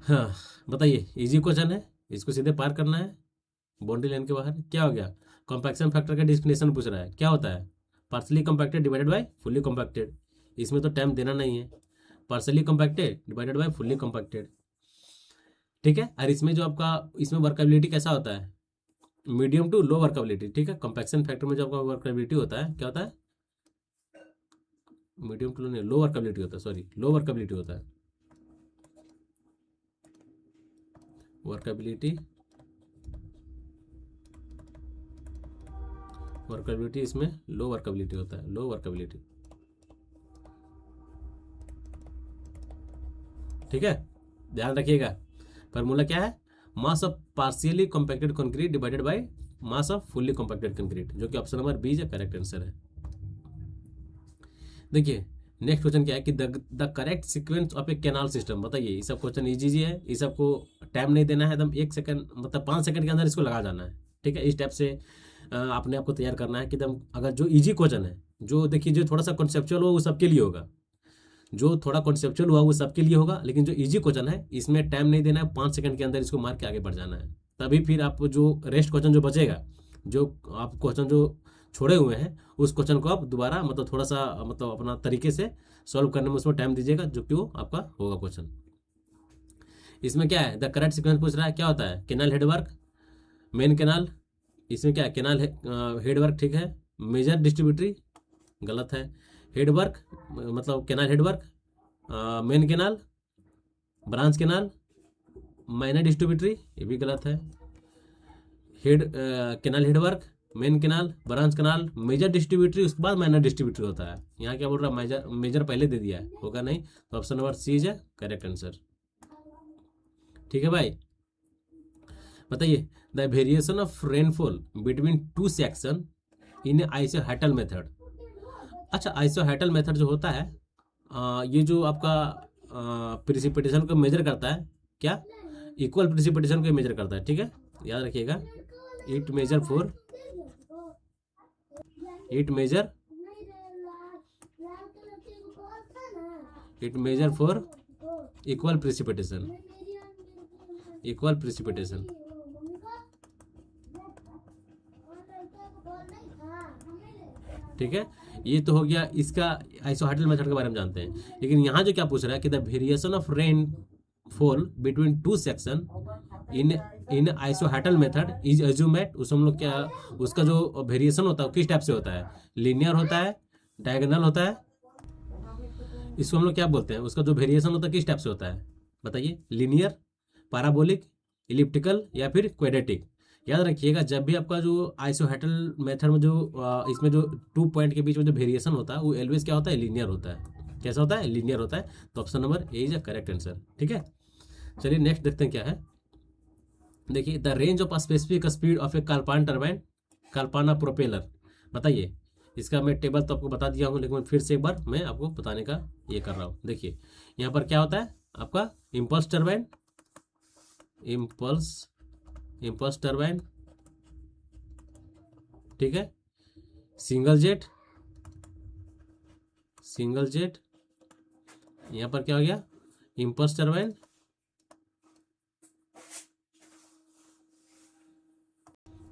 हाँ बताइए, इजी क्वेश्चन है, इसको सीधे पार करना है। बाउंड्री लाइन के बाहर क्या हो गया? कॉम्पैक्शन फैक्टर का डिफिनेशन पूछ रहा है, क्या होता है? Partially compacted divided by fully compacted. इसमें तो टाइम देना नहीं है, partially compacted divided by fully compacted. ठीक है, और इसमें जो आपका इसमें वर्कबिलिटी कैसा होता है? Medium to low workability. ठीक है, कॉम्पैक्शन फैक्टर में जो आपका वर्कबिलिटी होता है, क्या होता है? Medium to low, low workability होता है, सॉरी लो वर्कबिलिटी होता है। वर्कबिलिटी इसमें लो वर्कबिलिटी होता है, लो वर्कबिलिटी। ठीक है, ध्यान रखिएगा। फार्मूला क्या है? Mass of partially compacted concrete divided by mass off fully compacted concrete, जो कि ऑप्शन नंबर बी जो करेक्ट आंसर है। देखिए नेक्स्ट क्वेश्चन क्या है कि the correct sequence of A canal system. बताइए, ये सब क्वेश्चन इजी है, ये सबको टाइम नहीं देना है, एकदम 1 सेकंड मतलब 5 सेकंड के अंदर इसको लगा जाना है। ठीक है, इस टाइप से अपने आप को तैयार करना है कि एकदम, अगर जो इजी क्वेश्चन है, जो देखिए जो थोड़ा सा कॉन्सेप्चुअल हो वो सबके लिए होगा, जो थोड़ा कॉन्सेप्चुअल हुआ वो सबके लिए होगा, लेकिन जो इजी क्वेश्चन है इसमें टाइम नहीं देना है, 5 सेकंड के अंदर इसको मार के आगे बढ़ जाना है। तभी फिर आप जो रेस्ट क्वेश्चन जो बचेगा, जो आप क्वेश्चन जो छोड़े हुए हैं, उस क्वेश्चन को आप दोबारा मतलब थोड़ा सा मतलब अपना तरीके से सॉल्व करने में उसमें टाइम दीजिएगा, जो कि वो आपका होगा क्वेश्चन। इसमें क्या है? द करेक्ट सीक्वेंस पूछ रहा है, क्या होता है? कैनाल हेडवर्क, मेन कैनाल, इसमें क्या है? कैनाल हेडवर्क, ठीक है। मेजर डिस्ट्रीब्यूटरी गलत है। हेडवर्क मतलब canal headwork, main canal, branch canal, minor distributary, ये भी गलत है। Canal headwork, main canal, branch canal, major distributary, उसके बाद माइनर डिस्ट्रीब्यूटरी होता है। यहाँ क्या बोल रहा है? मेजर, मेजर पहले दे दिया है, होगा नहीं, तो option number C is correct answer. ठीक है भाई, बताइए the variation of rainfall between two section in isohyetal method. अच्छा, आइसोहेटल मेथड जो होता है, ये जो आपका प्रिसिपिटेशन को मेजर करता है, क्या? इक्वल प्रिसिपिटेशन को मेजर करता है। ठीक है, याद रखिएगा। It major for it major it major for equal precipitation, equal precipitation. ठीक है, ये तो हो गया इसका आइसोहेटल मेथड के बारे में जानते हैं। लेकिन यहाँ जो क्या पूछ रहा है कि the variation of rain fall between two section in in isohyetal method is assumed. उस हम लोग क्या, उसका जो वेरिएशन होता है किस टाइप से होता है? लीनियर होता है, डायगोनल होता है, इसको हम लोग क्या बोलते हैं? उसका जो वेरिएशन होता है किस टाइप से होता है? बताइए, लीनियर, पैराबोलिक, इलिप्टिकल या फिर क्वेड्रेटिक। याद रखिएगा, जब भी आपका जो आइसोहेटल मेथड में जो इसमें जो 2 पॉइंट के बीच में जो वेरिएशन होता है वो एलवेज क्या होता है? लीनियर होता है। कैसा होता है? लीनियर होता है। तो option number A is a correct answer. ठीक है, चलिए नेक्स्ट देखते हैं क्या है। देखिए the range of specific speed of a Kaplan turbine, Kaplan propeller. बताइए, इसका मैं टेबल तो आपको बता दिया हूँ, लेकिन फिर से एक बार मैं आपको बताने का ये कर रहा हूँ। देखिए यहाँ पर क्या होता है आपका? इम्पल्स टर्बाइन, इम्पल्स टर्बाइन, ठीक है। सिंगल जेट, सिंगल जेट, यहाँ पर क्या हो गया? इम्पल्स टर्बाइन,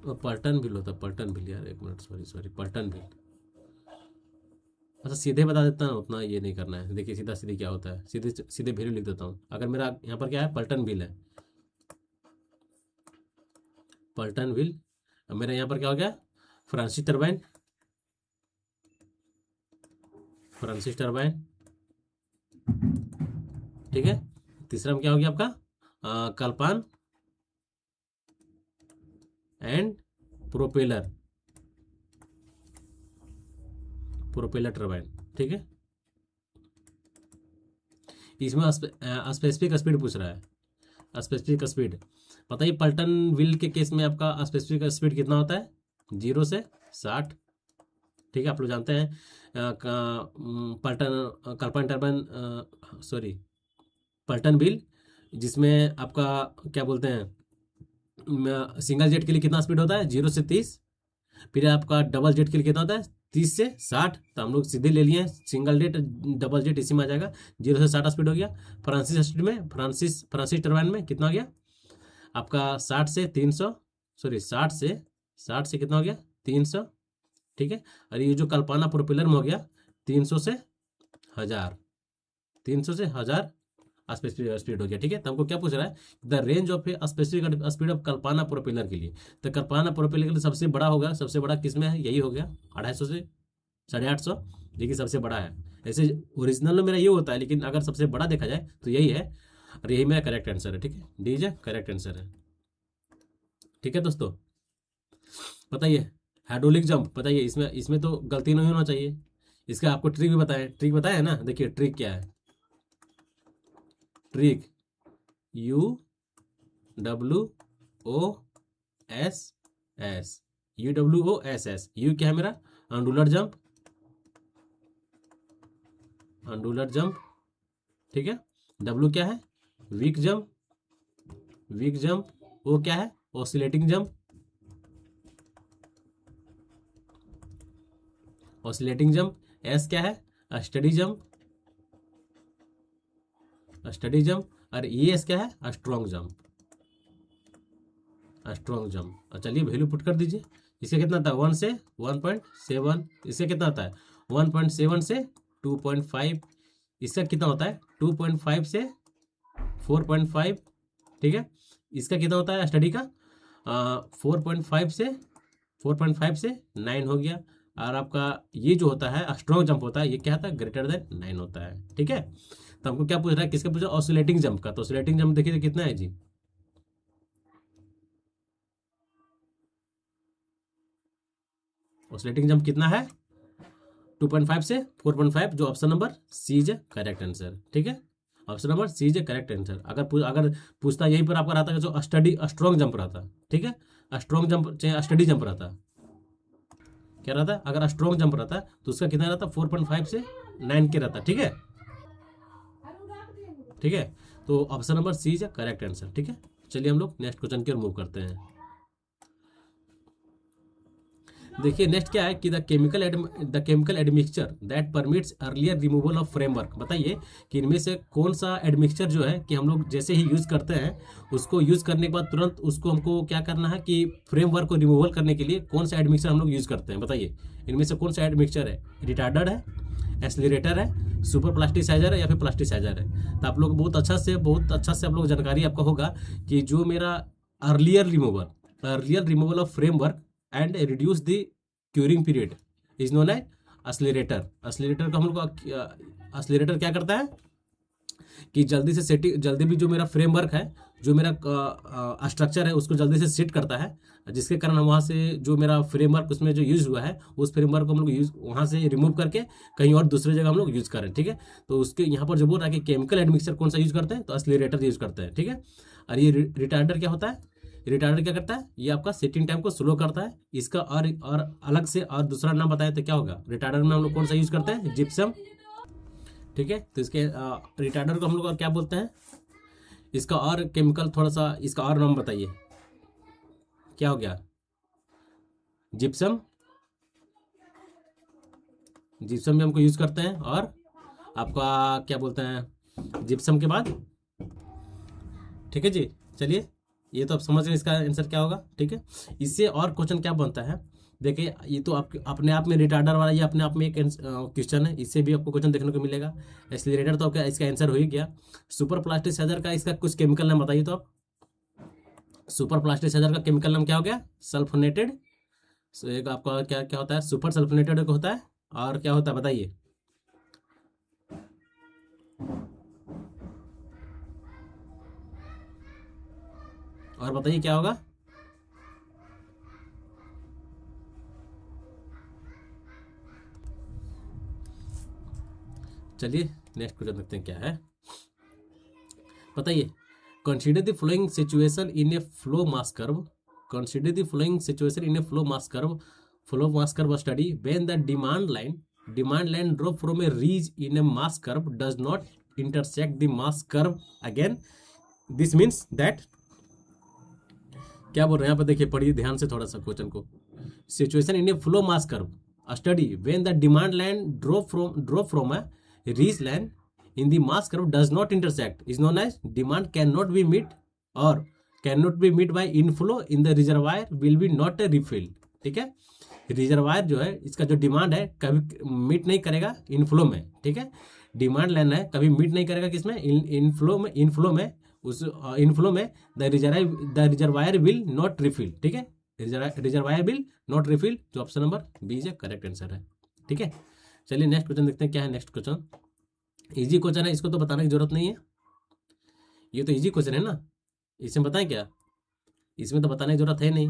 और पलटन व्हील होता है, पलटन व्हील, यार एक मिनट, सॉरी पलटन व्हील। अच्छा सीधे बता देता हूँ, उतना ये नहीं करना है। देखिए सीधा सीधे क्या होता है, सीधे सीधे वैल्यू लिख देता हूँ। अगर मेरा यहाँ पर क्या है? पलटन व्हील है, पलटन व्हील। अब मेरा यहाँ पर क्या हो गया? फ्रांसिस टर्बाइन, फ्रांसिस टर्बाइन, ठीक है। तीसरा में क्या हो गया आपका कल्पान एंड प्रोपेलर, प्रोपेलर टरबाइन, ठीक है। इसमें स्पेसिफिक स्पीड पूछ रहा है, स्पेसिफिक स्पीड। बताइए पल्टन व्हील के केस में आपका स्पेसिफिक स्पीड कितना होता है? 0 से 60, ठीक है। आप लोग जानते हैं पल्टन कल्पन टर्बाइन सॉरी पल्टन व्हील, जिसमें आपका क्या बोलते हैं सिंगल जेट के लिए कितना स्पीड होता है? 0 से 30। फिर आपका डबल जेट के लिए कितना होता है? 30 से 60। तो हम लोग सीधे ले लिए सिंगल जेट डबल जेट, इसी में आ जाएगा। 0 से 60 स्पीड हो गया। फ्रांसिस स्पीड में फ्रांसिस टर्बाइन में कितना हो गया आपका? 60 से 300, सॉरी 60 से कितना हो गया? 300, ठीक है। और ये जो कल्पना प्रोपेलर में हो गया 300 से 1000, 300 से 1000 स्पेसिफिक स्पीड हो गया, ठीक है। तो हमको क्या पूछ रहा है? The range of specific speed of Kalpana propeller के लिए। तो कल्पना प्रोपेलर के लिए सबसे बड़ा होगा, सबसे बड़ा किसमें है? यही हो गया 250 से 850, देखिए सबसे बड़ा है। ऐसे ओरिजिनल में मेरा ये होता है, लेकिन अगर सबसे बड़ा देखा जाए तो यही है, और यही मेरा करेक्ट आंसर है, ठीक है। डी इज करेक्ट आंसर है, ठीक है दोस्तों। बताइए हाइड्रोलिक जंप, बताइए इसमें इसमें तो गलती नहीं होना चाहिए। इसका आपको ट्रिक भी बताएं, ट्रिक बताया है ना, देखिए ट्रिक क्या है। Trick UWOSS, UWOSS। यू क्या है मेरा? अंडुलर जंप, अंडुलर जंप, ठीक है। डब्लू क्या है? Weak jump, weak jump. O क्या है? Oscillating jump, oscillating jump. S क्या है? Steady jump, steady jump. और ई एस क्या है? Strong jump, strong jump. चलिए वैल्यू पुट कर दीजिए। इसका कितना आता है? 1 से 1.7। इसका कितना आता है? 1.7 से 2.5। इसका कितना होता है? 2.5 से 4.5, ठीक है। इसका कितना होता है स्टडी का? 4.5 से 9 हो गया। और आपका ये जो होता है स्ट्रॉन्ग जंप होता है, ये क्या होता है? ग्रेटर देन 9 होता है, ठीक है। तो हमको क्या पूछ रहा है? किसका पूछा? ऑसिलेटिंग जंप का। तो ऑसिलेटिंग जंप देखिए कितना है जी? ऑसिलेटिंग जंप कितना है? 2.5 से 4.5, जो option number C is correct answer, ठीक है। Option number C is correct answer. अगर पूछता यहीं पर आपका रहता है जो स्टडी स्ट्रॉन्ग जंप रहता, ठीक है। स्ट्रॉन्ग जंप चाहे स्टडी जंप रहता, क्या रहता? अगर स्ट्रॉन्ग जंप रहता तो उसका कितना रहता? 4.5 से 9 के रहता, ठीक है, ठीक है। तो option number C is correct answer, ठीक है। चलिए हम लोग नेक्स्ट क्वेश्चन की ओर मूव करते हैं। देखिए नेक्स्ट क्या है कि the chemical admixture that permits earlier removal of framework. बताइए कि इनमें से कौन सा एडमिक्सचर जो है कि हम लोग जैसे ही यूज करते हैं, उसको यूज करने के बाद तुरंत उसको हमको क्या करना है कि फ्रेमवर्क को रिमूवल करने के लिए कौन सा एडमिक्सचर हम लोग यूज करते हैं? बताइए इनमें से कौन सा एडमिक्सचर है? रिटार्डर है, एक्सीलरेटर है, सुपर प्लास्टिसाइजर है, या फिर प्लास्टिसाइजर है? तो आप लोग बहुत अच्छा से आप लोग जानकारी आपका होगा कि जो मेरा earlier removal of framework and reduce the curing period is known as accelerator. Accelerator का हम लोग एक्सीलरेटर क्या करता है कि जल्दी भी जो मेरा फ्रेमवर्क है, जो मेरा स्ट्रक्चर है, उसको जल्दी से सेट करता है, जिसके कारण हम वहाँ से जो मेरा फ्रेमवर्क उसमें जो यूज हुआ है, उस फ्रेमवर्क को हम लोग यूज वहाँ से रिमूव करके कहीं और दूसरे जगह हम लोग यूज करें, ठीक है। तो उसके यहाँ पर जो बोल रहा है कि केमिकल एडमिक्सचर कौन सा यूज करते हैं, तो एक्सीलरेटर यूज करते हैं, ठीक है। और ये रिटार्डर क्या होता है? रिटार्डर क्या करता है? ये आपका सेटिंग टाइम को स्लो करता है। इसका और अलग से और दूसरा नाम बताया तो क्या होगा? रिटार्डर में हम लोग कौन सा यूज करते हैं? जिप्सम, ठीक है। तो इसके रिटार्डर को हम लोग और क्या बोलते हैं? इसका और केमिकल थोड़ा सा इसका और नाम बताइए, क्या हो गया? जिप्सम, जिप्सम भी हमको यूज करते हैं। और आपका क्या बोलते हैं जिप्सम के बाद, ठीक है जी। चलिए ये तो आप समझ गए इसका आंसर क्या होगा, ठीक है। इससे और क्वेश्चन क्या बनता है? देखिए ये तो आप अपने आप में रिटार्डर वाला ये अपने आप में एक क्वेश्चन है, इससे भी आपको क्वेश्चन देखने को मिलेगा। एक्सीलरेटर तो क्या इसका आंसर हो ही गया। सुपर प्लास्टिसाइजर का इसका कुछ केमिकल नाम बताइए तो आप। सुपर प्लास्टिसाइजर का केमिकल नाम क्या हो गया? सल्फोनेटेड। एक आपका क्या क्या होता है? सुपर सल्फोनेटेड होता है। और क्या होता है बताइए? और बताइए क्या होगा। चलिए नेक्स्ट क्वेश्चन देखते हैं क्या है, बताइए। Consider the flowing situation in a flow mass curve, consider the flowing situation in a flow mass curve study when the demand line drop from a ridge in a mass curve does not intersect the mass curve again, this means that, क्या बोल रहे हैं यहाँ पर, देखिए पढ़िए ध्यान से थोड़ा सा क्वेश्चन को। Situation in a flow mass curve study when the demand line drop from a ridge line in the mass curve does not intersect is known as demand cannot be met or cannot be met by inflow in the reservoir will be not a refill। ठीक है, reservoir जो है इसका जो demand है कभी meet नहीं करेगा इनफ्लो में। ठीक है, डिमांड लाइन है कभी मीट नहीं करेगा किसमें, इनफ्लो में उस इनफ्लो में the reservoir will not refill. ठीक है, रिजर्वायर विल नॉट रिफिल, जो option number B is correct answer है। ठीक है, चलिए नेक्स्ट क्वेश्चन देखते हैं क्या है। नेक्स्ट क्वेश्चन इजी क्वेश्चन है, इसको तो बताने की जरूरत नहीं है, ये तो इजी क्वेश्चन है ना, इसमें बताएं क्या, इसमें तो बताने की जरूरत है नहीं।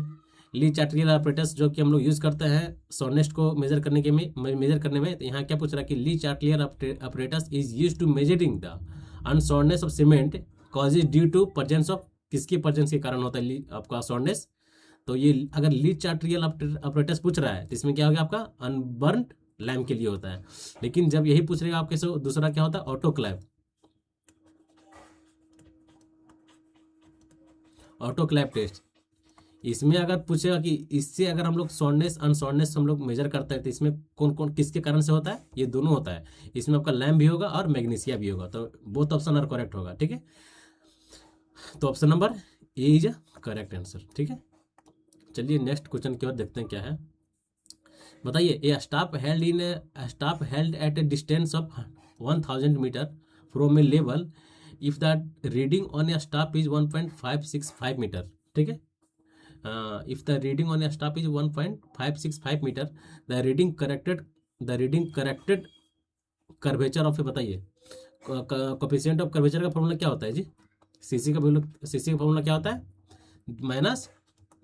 ली चार्टियल ऑपरेटर्स जो कि हम लोग यूज करते हैं सॉर्नेस्ट को मेजर करने में, तो यहाँ क्या पूछ रहा है कि Le Chatelier apparatus is use to measuring the unsoundness of cement causes due to presence of, किसकी प्रेजेंस के कारण होता है आपका सॉर्नेस। तो ये अगर ली चार्टियल ऑपरेटर्स पूछ रहा है तो इसमें क्या हो गया आपका अनबर्न लैम्प के लिए होता है। लेकिन जब यही पूछ रहेगा आपके से दूसरा क्या होता है ऑटोक्लेव, ऑटोक्लेव टेस्ट। इसमें अगर पूछेगा कि इससे अगर हम लोग सॉर्नेस अनसॉर्नेस हम लोग मेजर करते हैं तो इसमें कौन कौन किसके कारण से होता है, ये दोनों होता है। इसमें आपका लैम्प भी होगा और मैग्नीशिया भी होगा, तो बोथ ऑप्शन आर करेक्ट होगा। ठीक है, तो option number A is correct answer. ठीक है, चलिए नेक्स्ट क्वेश्चन की ओर देखते हैं क्या है, बताइए। A staff held at a distance of 1000 metre from a level if the reading on a staff is 1.565 metre. ठीक है, if the reading on a staff is 1.565 metre, the reading corrected curvature of, बताइए coefficient of curvature का formula क्या होता है जी, CC का formula क्या होता है, माइनस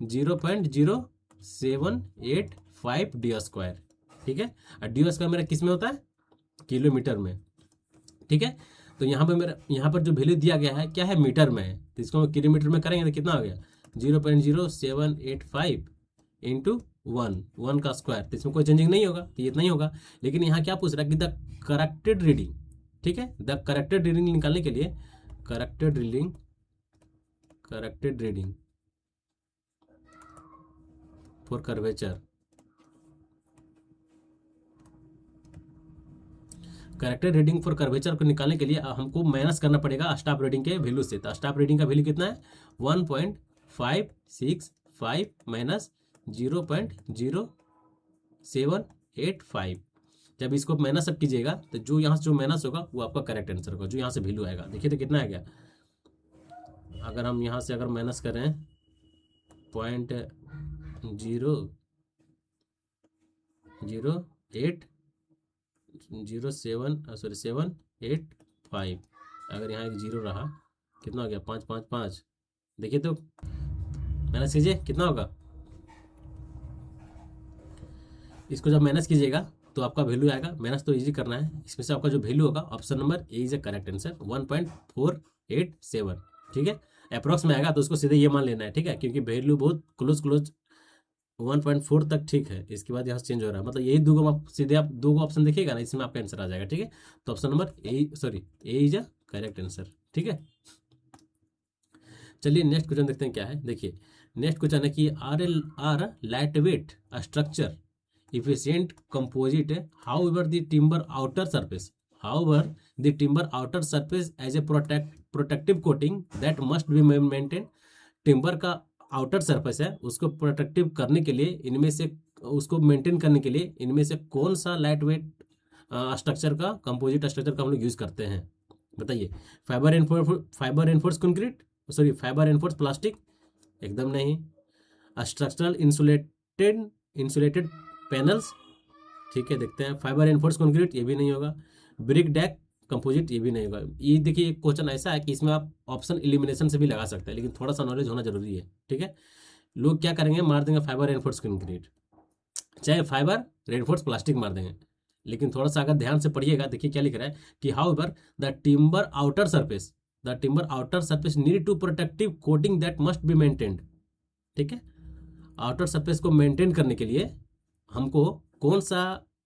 0.0785 डी स्क्वायर। ठीक है, और डी स्क्वायर मेरा किस में होता है, किलोमीटर में। ठीक है, तो यहाँ पर जो वैल्यू दिया गया है क्या है, मीटर में है, तो इसको किलोमीटर में करेंगे तो कितना हो गया 0.0785 इंटू 1 का स्क्वायर, तो इसमें कोई चेंजिंग नहीं होगा, तो ये इतना ही होगा। लेकिन यहाँ क्या पूछ रहा है कि द करेक्टेड रीडिंग, ठीक है, द करेक्टेड रीडिंग निकालने के लिए corrected reading for curvature, corrected reading for curvature को निकालने के लिए हमको माइनस करना पड़ेगा स्टाफ रीडिंग के वैल्यू से। तो स्टाफ रीडिंग का वैल्यू कितना है 1.565 माइनस 0.0785। जब इसको माइनस अब कीजिएगा तो जो यहाँ से जो माइनस होगा वो आपका करेक्ट आंसर होगा, जो यहाँ से वैल्यू आएगा। देखिए तो कितना आ गया, अगर हम यहाँ से अगर माइनस करें 785, अगर यहाँ एक जीरो रहा कितना हो गया 555। देखिए तो माइनस कीजिए कितना होगा, इसको जब माइनस कीजिएगा तो आपका वैल्यू आएगा, माइनस तो इजी करना है, इसमें से आपका जो वैल्यू होगा option number A is a correct answer 1.487। ठीक है, अप्रॉक्स में आएगा तो उसको सीधे ये मान लेना है। ठीक है, क्योंकि वैल्यू बहुत क्लोज 1.4 तक ठीक है, इसके बाद यहाँ से चेंज हो रहा है, मतलब यही सीधे आप दो ऑप्शन देखिएगा ना, इसमें आपका आंसर आ जाएगा। ठीक है, तो option number A is a correct answer. ठीक है, चलिए नेक्स्ट क्वेश्चन देखते हैं क्या है। देखिए नेक्स्ट क्वेश्चन है कि are light weight structure efficient composite, however the timber outer surface as a protective coating that must be maintained। Timber का आउटर सरफेस है, उसको प्रोटेक्टिव करने के लिए इनमें से उसको मेंटेन करने के लिए इनमें से कौन सा लाइट वेट स्ट्रक्चर का कंपोजिट स्ट्रक्चर का हम लोग यूज करते हैं, बताइए। Fibre enforce concrete, sorry fibre enforce plastic, एकदम नहीं। स्ट्रक्चरल इंसुलेटेड पैनल्स, ठीक है देखते हैं। फाइबर एनफोर्स कंक्रीट, ये भी नहीं होगा। ब्रिक डेक कंपोजिट ये भी नहीं होगा। ये देखिए एक क्वेश्चन ऐसा है कि इसमें आप ऑप्शन एलिमिनेशन से भी लगा सकते हैं, लेकिन थोड़ा सा नॉलेज होना जरूरी है। ठीक है, लोग क्या करेंगे, मार देंगे फाइबर रेनफोर्स कंक्रीट, चाहे फाइबर रेनफोर्स प्लास्टिक मार देंगे। लेकिन थोड़ा सा अगर ध्यान से पढ़िएगा, देखिए क्या लिख रहा है कि however the timber outer surface need to protective coating that must be maintained. ठीक है, आउटर सरफेस को मेंटेन करने के लिए हमको कौन सा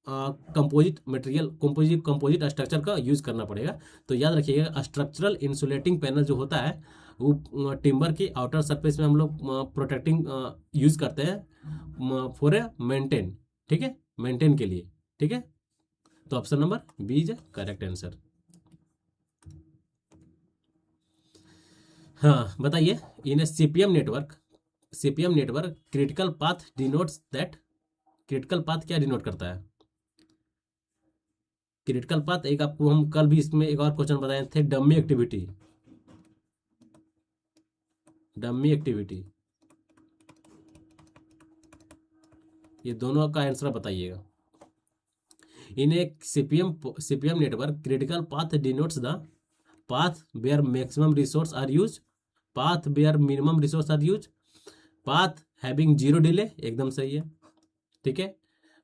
कंपोजिट मटेरियल, कंपोजिट स्ट्रक्चर का यूज करना पड़ेगा। तो याद रखिएगा, स्ट्रक्चरल इंसुलेटिंग पैनल जो होता है वो टिम्बर की आउटर सरफेस में हम लोग प्रोटेक्टिंग यूज करते हैं फॉर ए मेंटेन। ठीक है, मेंटेन के लिए। ठीक है, तो option number B is correct answer. हाँ बताइए, in CPM network critical path denotes that, critical path क्या डिनोट करता है? क्रिटिकल पाथ एक आपको हम कल भी इसमें एक और क्वेश्चन बताए थे, डमी एक्टिविटी। ये दोनों का आंसर बताइएगा। इन एक CPM network critical path denotes the path where maximum resource are use, path where minimum resource are use, path having zero delay, एकदम सही है। ठीक है,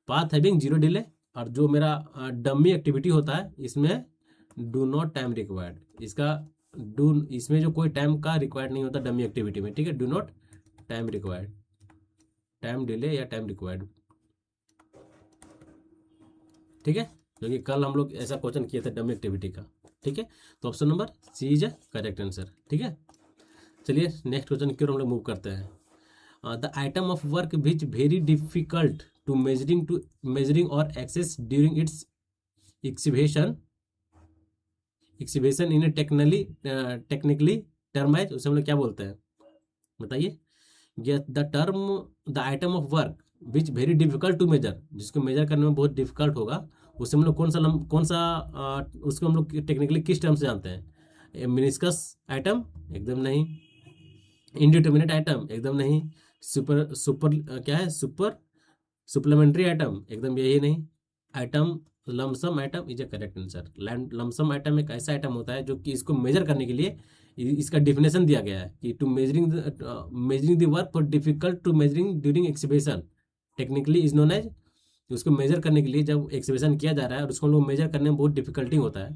पाथ हैविंग जीरो डिले। और जो मेरा डमी एक्टिविटी होता है इसमें डू नॉट टाइम रिक्वायर्ड, इसमें जो कोई टाइम का रिक्वायर्ड नहीं होता डमी एक्टिविटी में। ठीक है, do not time required, time delay या टाइम रिक्वायर्ड। ठीक है, क्योंकि कल हम लोग ऐसा क्वेश्चन किए थे डमी एक्टिविटी का। ठीक है, तो option number C is correct answer. ठीक है, चलिए नेक्स्ट क्वेश्चन की ओर हम लोग मूव करते हैं। The item of work which very difficult to measuring और access during its exhibition in technically termed as, उसे हम लोग क्या बोलते हैं बताइए? The item of work which very difficult to measure, जिसको मेजर करने में बहुत डिफिकल्ट होगा, उसे हम लोग उसको हम लोग टेक्निकली किस टर्म से जानते हैं? मिनिस्कस आइटम, एकदम नहीं। इनडिटर्मिनेट आइटम, एकदम नहीं। क्या है, सुप्लीमेंट्री आइटम, एकदम यही नहीं। Item lump sum item is a correct answer. Lump sum item एक ऐसा आइटम होता है जो कि इसको मेजर करने के लिए इसका डिफिनेशन दिया गया है कि to measuring the work for difficult to measuring during exhibition technically is known as. उसको मेजर करने के लिए जब एक्सिबिशन किया जा रहा है और उसको हम लोग मेजर करने में बहुत डिफिकल्टी होता है,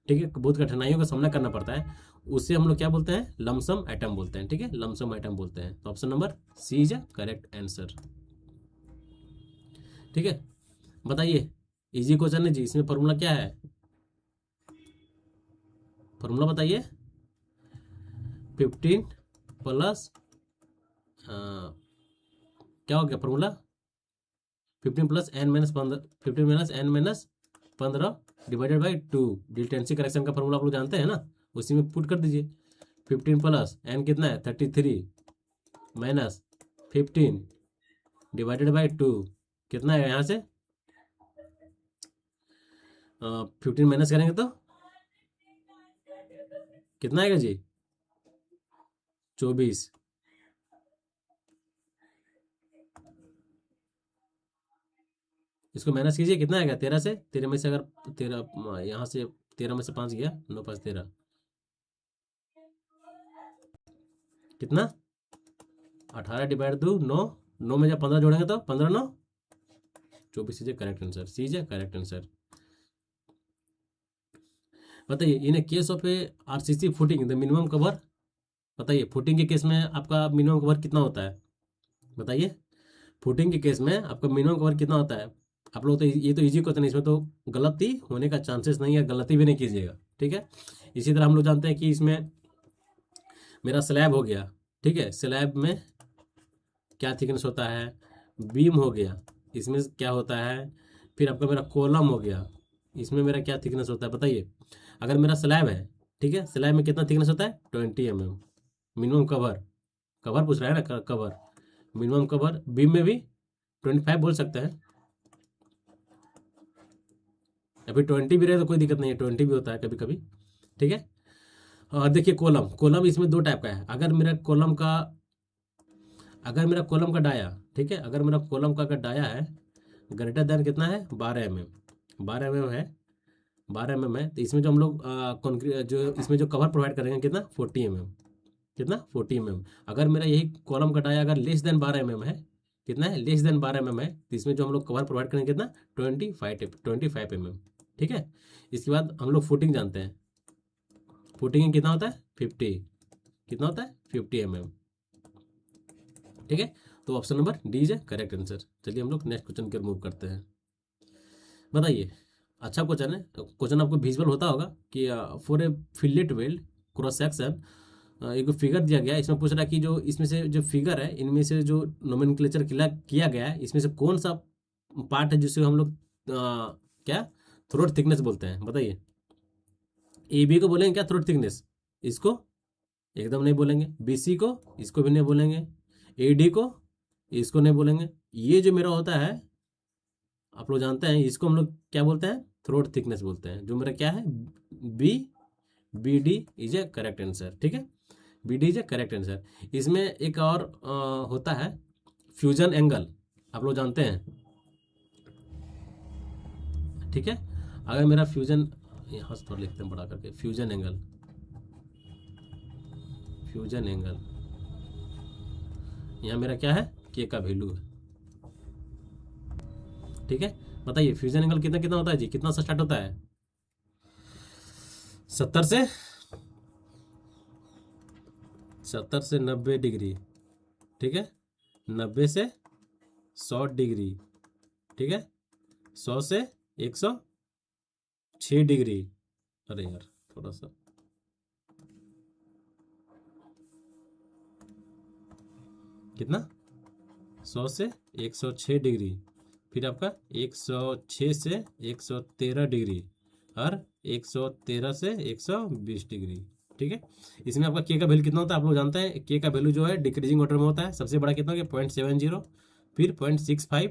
ठीक है, बहुत कठिनाइयों का सामना करना पड़ता है, उससे हम लोग क्या बोलते हैं? लमसम आइटम बोलते हैं। ठीक है, लमसम आइटम बोलते हैं। तो option number C is correct answer. ठीक है, बताइए, इजी क्वेश्चन है जी, इसमें फॉर्मूला क्या है? फॉर्मूला बताइए। 15 प्लस क्या हो गया formula? 15 plus N minus 15 divided by 2। डिटेंसी करेक्शन का फॉर्मूला आप लोग जानते हैं ना, उसी में पुट कर दीजिए। 15 प्लस एन कितना है? 33 माइनस 15 डिवाइडेड बाई 2 कितना है? यहाँ से 15 माइनस करेंगे तो कितना आएगा जी? 24। इसको माइनस कीजिए, कितना आएगा? 13 से, 13 में से अगर 13 यहाँ से 13 में से 5 गया, 9 5 13, कितना? 18 डिवाइड 2 9, 9 में जब 15 जोड़ेंगे तो 15 9 24 is correct answer. C is correct answer. बताइए, in case of a RCC footing the minimum cover, बताइए फुटिंग के केस में आपका मिनिमम कवर कितना होता है? बताइए, फुटिंग के केस में आपका मिनिमम कवर कितना होता है? आप लोग तो ये तो इजी क्वेश्चन है, इसमें तो गलती होने का चांसेस नहीं है, गलती भी नहीं कीजिएगा। ठीक है, इसी तरह हम लोग जानते हैं कि इसमें मेरा स्लैब हो गया। ठीक है, स्लैब में क्या थिकनेस होता है? बीम हो गया, इसमें क्या होता है? फिर आपका मेरा कॉलम हो गया, इसमें मेरा क्या थिकनेस होता है बताइए? अगर मेरा स्लैब है, ठीक है, स्लैब में कितना थिकनेस होता है? 20 mm। मिनिमम कवर पूछ रहा है ना, कवर मिनिमम कवर। बीम में भी 25 बोल सकते हैं, या फिर 20 भी रहे तो कोई दिक्कत नहीं है, 20 भी होता है कभी कभी। ठीक है, और देखिए कॉलम इसमें दो टाइप का है। अगर मेरा कॉलम का डाया, ठीक है, अगर मेरा कॉलम का अगर डाया है ग्रेटर देन कितना है? 12 mm, 12 mm है, 12 mm है, तो इसमें जो हम लोग कंक्रीट जो इसमें जो कवर प्रोवाइड करेंगे कितना 40 mm, कितना 40 mm। अगर मेरा यही कॉलम कटाया अगर लेस देन 12 mm है, कितना है लेस देन 12 mm है, तो इसमें जो हम लोग कवर प्रोवाइड करेंगे कितना 25 mm। ठीक है, इसके बाद हम लोग फुटिंग जानते हैं, फुटिंग कितना होता है 50, कितना होता है 50 mm। ठीक है, तो option number D is correct answer. चलिए हम लोग नेक्स्ट क्वेश्चन की ओर मूव करते हैं। बताइए, अच्छा क्वेश्चन है, क्वेश्चन आपको विजुअल होता होगा कि for A fillet weld cross section एक फिगर दिया गया है, इसमें पूछ रहा है कि जो इसमें से जो फिगर है इनमें से जो नोमेनक्लेचर किया गया है इसमें से कौन सा पार्ट है जिसे हम लोग क्या थ्रोट थिकनेस बोलते हैं। बताइए, ए बी को बोलेंगे क्या थ्रोट थिकनेस, इसको एकदम नहीं बोलेंगे, बी सी को इसको भी नहीं बोलेंगे, ए डी को इसको नहीं बोलेंगे, ये जो मेरा होता है आप लोग जानते हैं इसको हम लोग क्या बोलते हैं थ्रोट थिकनेस बोलते हैं, जो मेरा क्या है B, B D is a correct answer. ठीक है, B D is a correct answer. इसमें एक और होता है फ्यूजन एंगल, आप लोग जानते हैं। ठीक है, अगर मेरा फ्यूजन यहाँ से थोड़ा लिखते हैं बड़ा करके, फ्यूजन एंगल, फ्यूजन एंगल यहाँ मेरा क्या है के का वैल्यू है। ठीक है, बताइए फ्यूजन एंगल कितना कितना होता है जी, कितना से स्टार्ट होता है 70 से 90 डिग्री। ठीक है, 90 से 100 डिग्री। ठीक है, 100 से 106 डिग्री। अरे यार थोड़ा सा कितना 100 से 106 डिग्री, फिर आपका 106 से 113 डिग्री और 113 से 120 डिग्री। ठीक है, इसमें आपका के का वैल्यू कितना होता है आप लोग जानते हैं, के का वैल्यू जो है डिक्रीजिंग ऑर्डर में होता है। सबसे बड़ा कितना हो गया 0.70, फिर 0.65,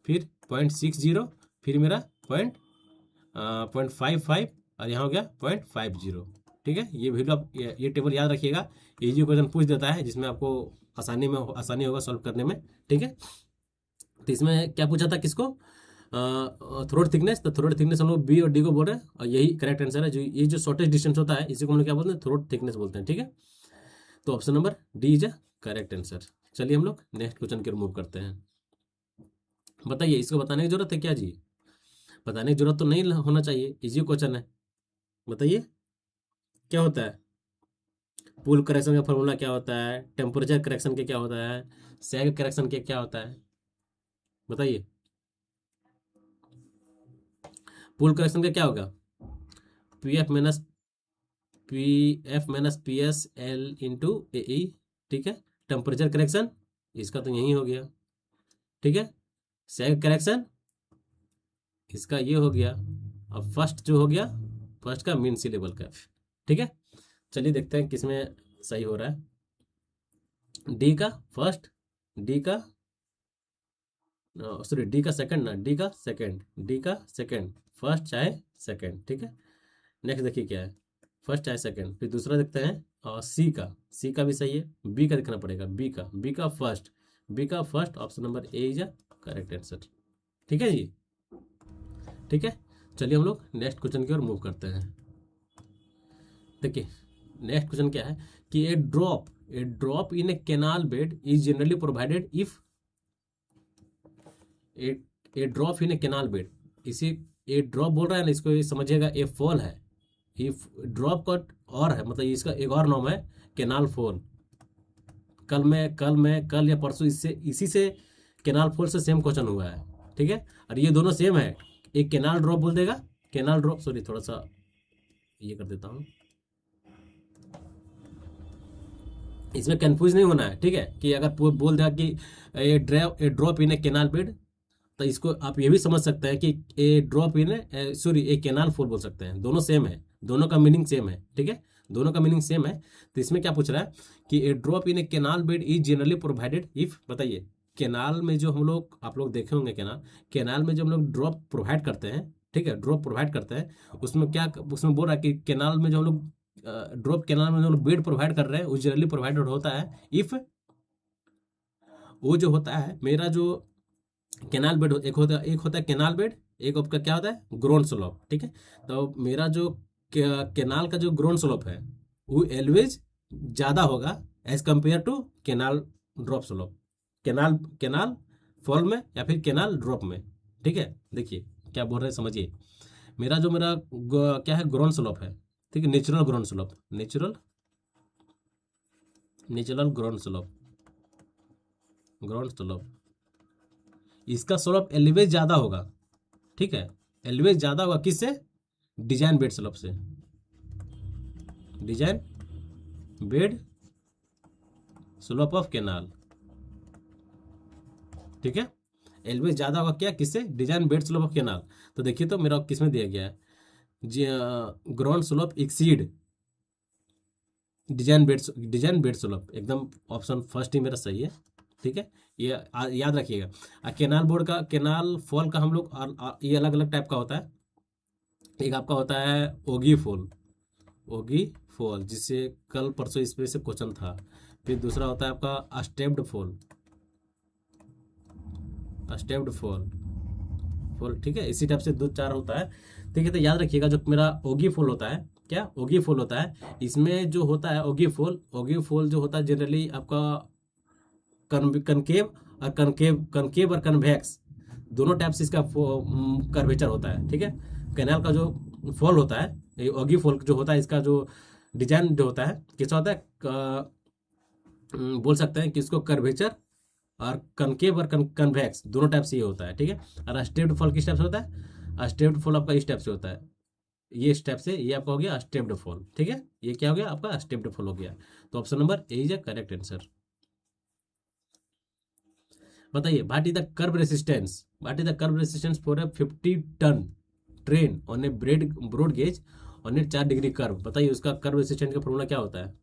फिर 0.60, फिर मेरा 0.55 और यहाँ हो गया 0.50। ठीक है, ये वैल्यू आप ये टेबल याद रखिएगा, इजी क्वेश्चन पूछ देता है जिसमें आपको आसानी होगा सॉल्व करने में। ठीक है, तो इसमें क्या पूछा था किसको थ्रोट थिकनेस, तो थ्रोट थिकनेस हम लोग बी और डी को बोल रहे हैं और यही करेक्ट आंसर है। जो ये जो शॉर्टेस्ट डिस्टेंस होता है इसी को हम लोग क्या बोलते हैं थ्रोट थिकनेस बोलते हैं। ठीक है, तो option number D is a correct answer. चलिए हम लोग नेक्स्ट क्वेश्चन की मूव करते हैं। बताइए, इसको बताने की जरूरत है क्या जी, बताने की जरूरत तो नहीं होना चाहिए, इजी क्वेश्चन है। बताइए क्या होता है, पूल करेक्शन का फॉर्मूला क्या होता है, टेम्परेचर करेक्शन के क्या होता है, सैग करेक्शन के क्या होता है। बताइए, पूल करेक्शन का क्या होगा P F minus P S L into A E. ठीक है, टेम्परेचर करेक्शन इसका तो यही हो गया। ठीक है, सैग करेक्शन इसका ये हो गया। अब फर्स्ट जो हो गया फर्स्ट का मीन सी लेवल का। ठीक है, चलिए देखते हैं किसमें सही हो रहा है। डी का फर्स्ट, डी का सॉरी डी का सेकंड ना, डी का सेकंड, डी का सेकंड, फर्स्ट चाहे सेकंड। ठीक है, नेक्स्ट देखिए क्या है फर्स्ट चाहे सेकंड। फिर दूसरा देखते हैं और सी का भी सही है। बी का देखना पड़ेगा, बी का फर्स्ट, बी का first, option number A is a correct answer. ठीक है जी, ठीक है, चलिए हम लोग नेक्स्ट क्वेश्चन की ओर मूव करते हैं। देखिए नेक्स्ट क्वेश्चन क्या है कि a drop in a canal bed is generally provided if a drop in a canal bed. इसी ए ड्रॉप बोल रहा है ना, इसको ये समझिएगा ए फॉल है, इफ ड्रॉप का और है मतलब इसका एक और नाम है कैनाल फॉल। कल या परसों इसी से कैनाल फॉल से सेम क्वेश्चन हुआ है। ठीक है, और ये दोनों सेम है, एक कैनाल ड्रॉप बोल देगा, कैनाल ड्रॉप सॉरी थोड़ा सा ये कर देता हूँ, इसमें कंफ्यूज नहीं होना है। ठीक है, कि अगर बोल देगा कि a drop in a canal bed, तो इसको आप ये भी समझ सकते हैं कि a drop in sorry a canal fall बोल सकते हैं, दोनों सेम है, दोनों का मीनिंग सेम है। ठीक है, दोनों का मीनिंग सेम है। तो इसमें क्या पूछ रहा है कि a drop in a canal bed is generally provided if. बताइए, कैनाल में जो हम लोग आप लोग देखे होंगे कैनाल में जो हम लोग ड्रॉप प्रोवाइड करते हैं, ठीक है ड्रॉप प्रोवाइड करते हैं, उसमें बोल रहा है कि कैनाल में जो हम लोग ड्रॉप कैनाल में जो हम लोग बेड प्रोवाइड कर रहे हैं वो जनरली प्रोवाइडेड होता है इफ वो जो होता है मेरा जो कैनाल बेड एक होता है कैनाल बेड, एक आपका क्या होता है ग्रोन स्लोप, ठीक है। तो मेरा जो केनाल का जो ग्रोन स्लोप है वो एलवेज ज़्यादा होगा as compare to canal drop slope, canal canal fall में या फिर केनाल ड्रॉप में, ठीक है। देखिए क्या बोल रहे हैं समझिए, मेरा क्या है ग्रोन स्लोप है, ठीक है, natural grown slope, natural grown slope, इसका स्लोप एलवेज ज़्यादा होगा, ठीक है। एलवेज ज़्यादा होगा किससे, डिजाइन बेड स्लोप से, design bed slope of canal, ठीक है। एलवेज ज़्यादा होगा क्या किससे, design bed slope of canal. तो देखिए तो मेरा किस में दिया गया है, ground slope exceed design bed slope, एकदम ऑप्शन फर्स्ट ही मेरा सही है, ठीक है। ये याद रखिएगा। केनाल बोर्ड का केनाल फॉल का हम लोग ये अलग अलग टाइप का होता है। एक आपका होता है ओगी फॉल जिससे कल परसों इस पे से क्वेश्चन था। फिर दूसरा होता है आपका स्टेप्ड फॉल, ठीक है। इसी टाइप से दो चार होता है, ठीक है। तो याद रखिएगा जो मेरा ओगी फॉल होता है, क्या ओगी फॉल होता है, इसमें जो होता है ओगी फॉल जो होता है जनरली आपका कनकेव कनकेव और कन्वेक्स दोनों टाइप से इसका कर्वेचर होता है, ठीक है। कैनाल का जो फॉल होता है, ये ओगी फॉल जो होता है, इसका जो डिजाइन जो होता है कैसा होता है, बोल सकते हैं कि इसको कर्वेचर और कनकेव और कन्वेक्स दोनों टाइप से ये होता है, ठीक है। और स्टेप्ड फॉल किस टाइप से होता है, स्टेप्ड फॉल आपका इस टाइप से होता है, ये स्टेप से, ये आपका हो गया स्टेप्ड फॉल, ठीक है। ये क्या हो गया आपका स्टेप्ड फॉल हो गया। तो option number A is the correct answer. बताइए what is the curve resistance for a 50 ton train on a broad gauge on a 4 degree curve. बताइए उसका कर्व रेसिस्टेंस का फॉर्मूला क्या होता है,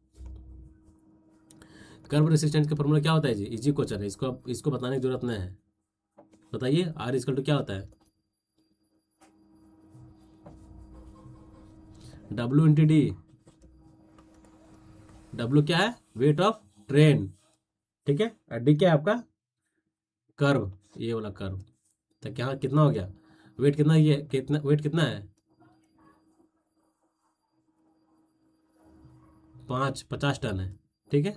कर्व रेसिस्टेंस का फॉर्मूला क्या होता है जी, इजी क्वेश्चन है, इसको बताने की जरूरत नहीं है। बताइए आर इक्वल टू क्या होता है, डब्ल्यू इंटू डी, डब्ल्यू क्या है वेट ऑफ ट्रेन, ठीक है। और डी क्या है आपका कर्व, ये वाला कर्व। तो क्या कितना हो गया वेट, कितना ये कितना वेट कितना है 50 टन है, ठीक है।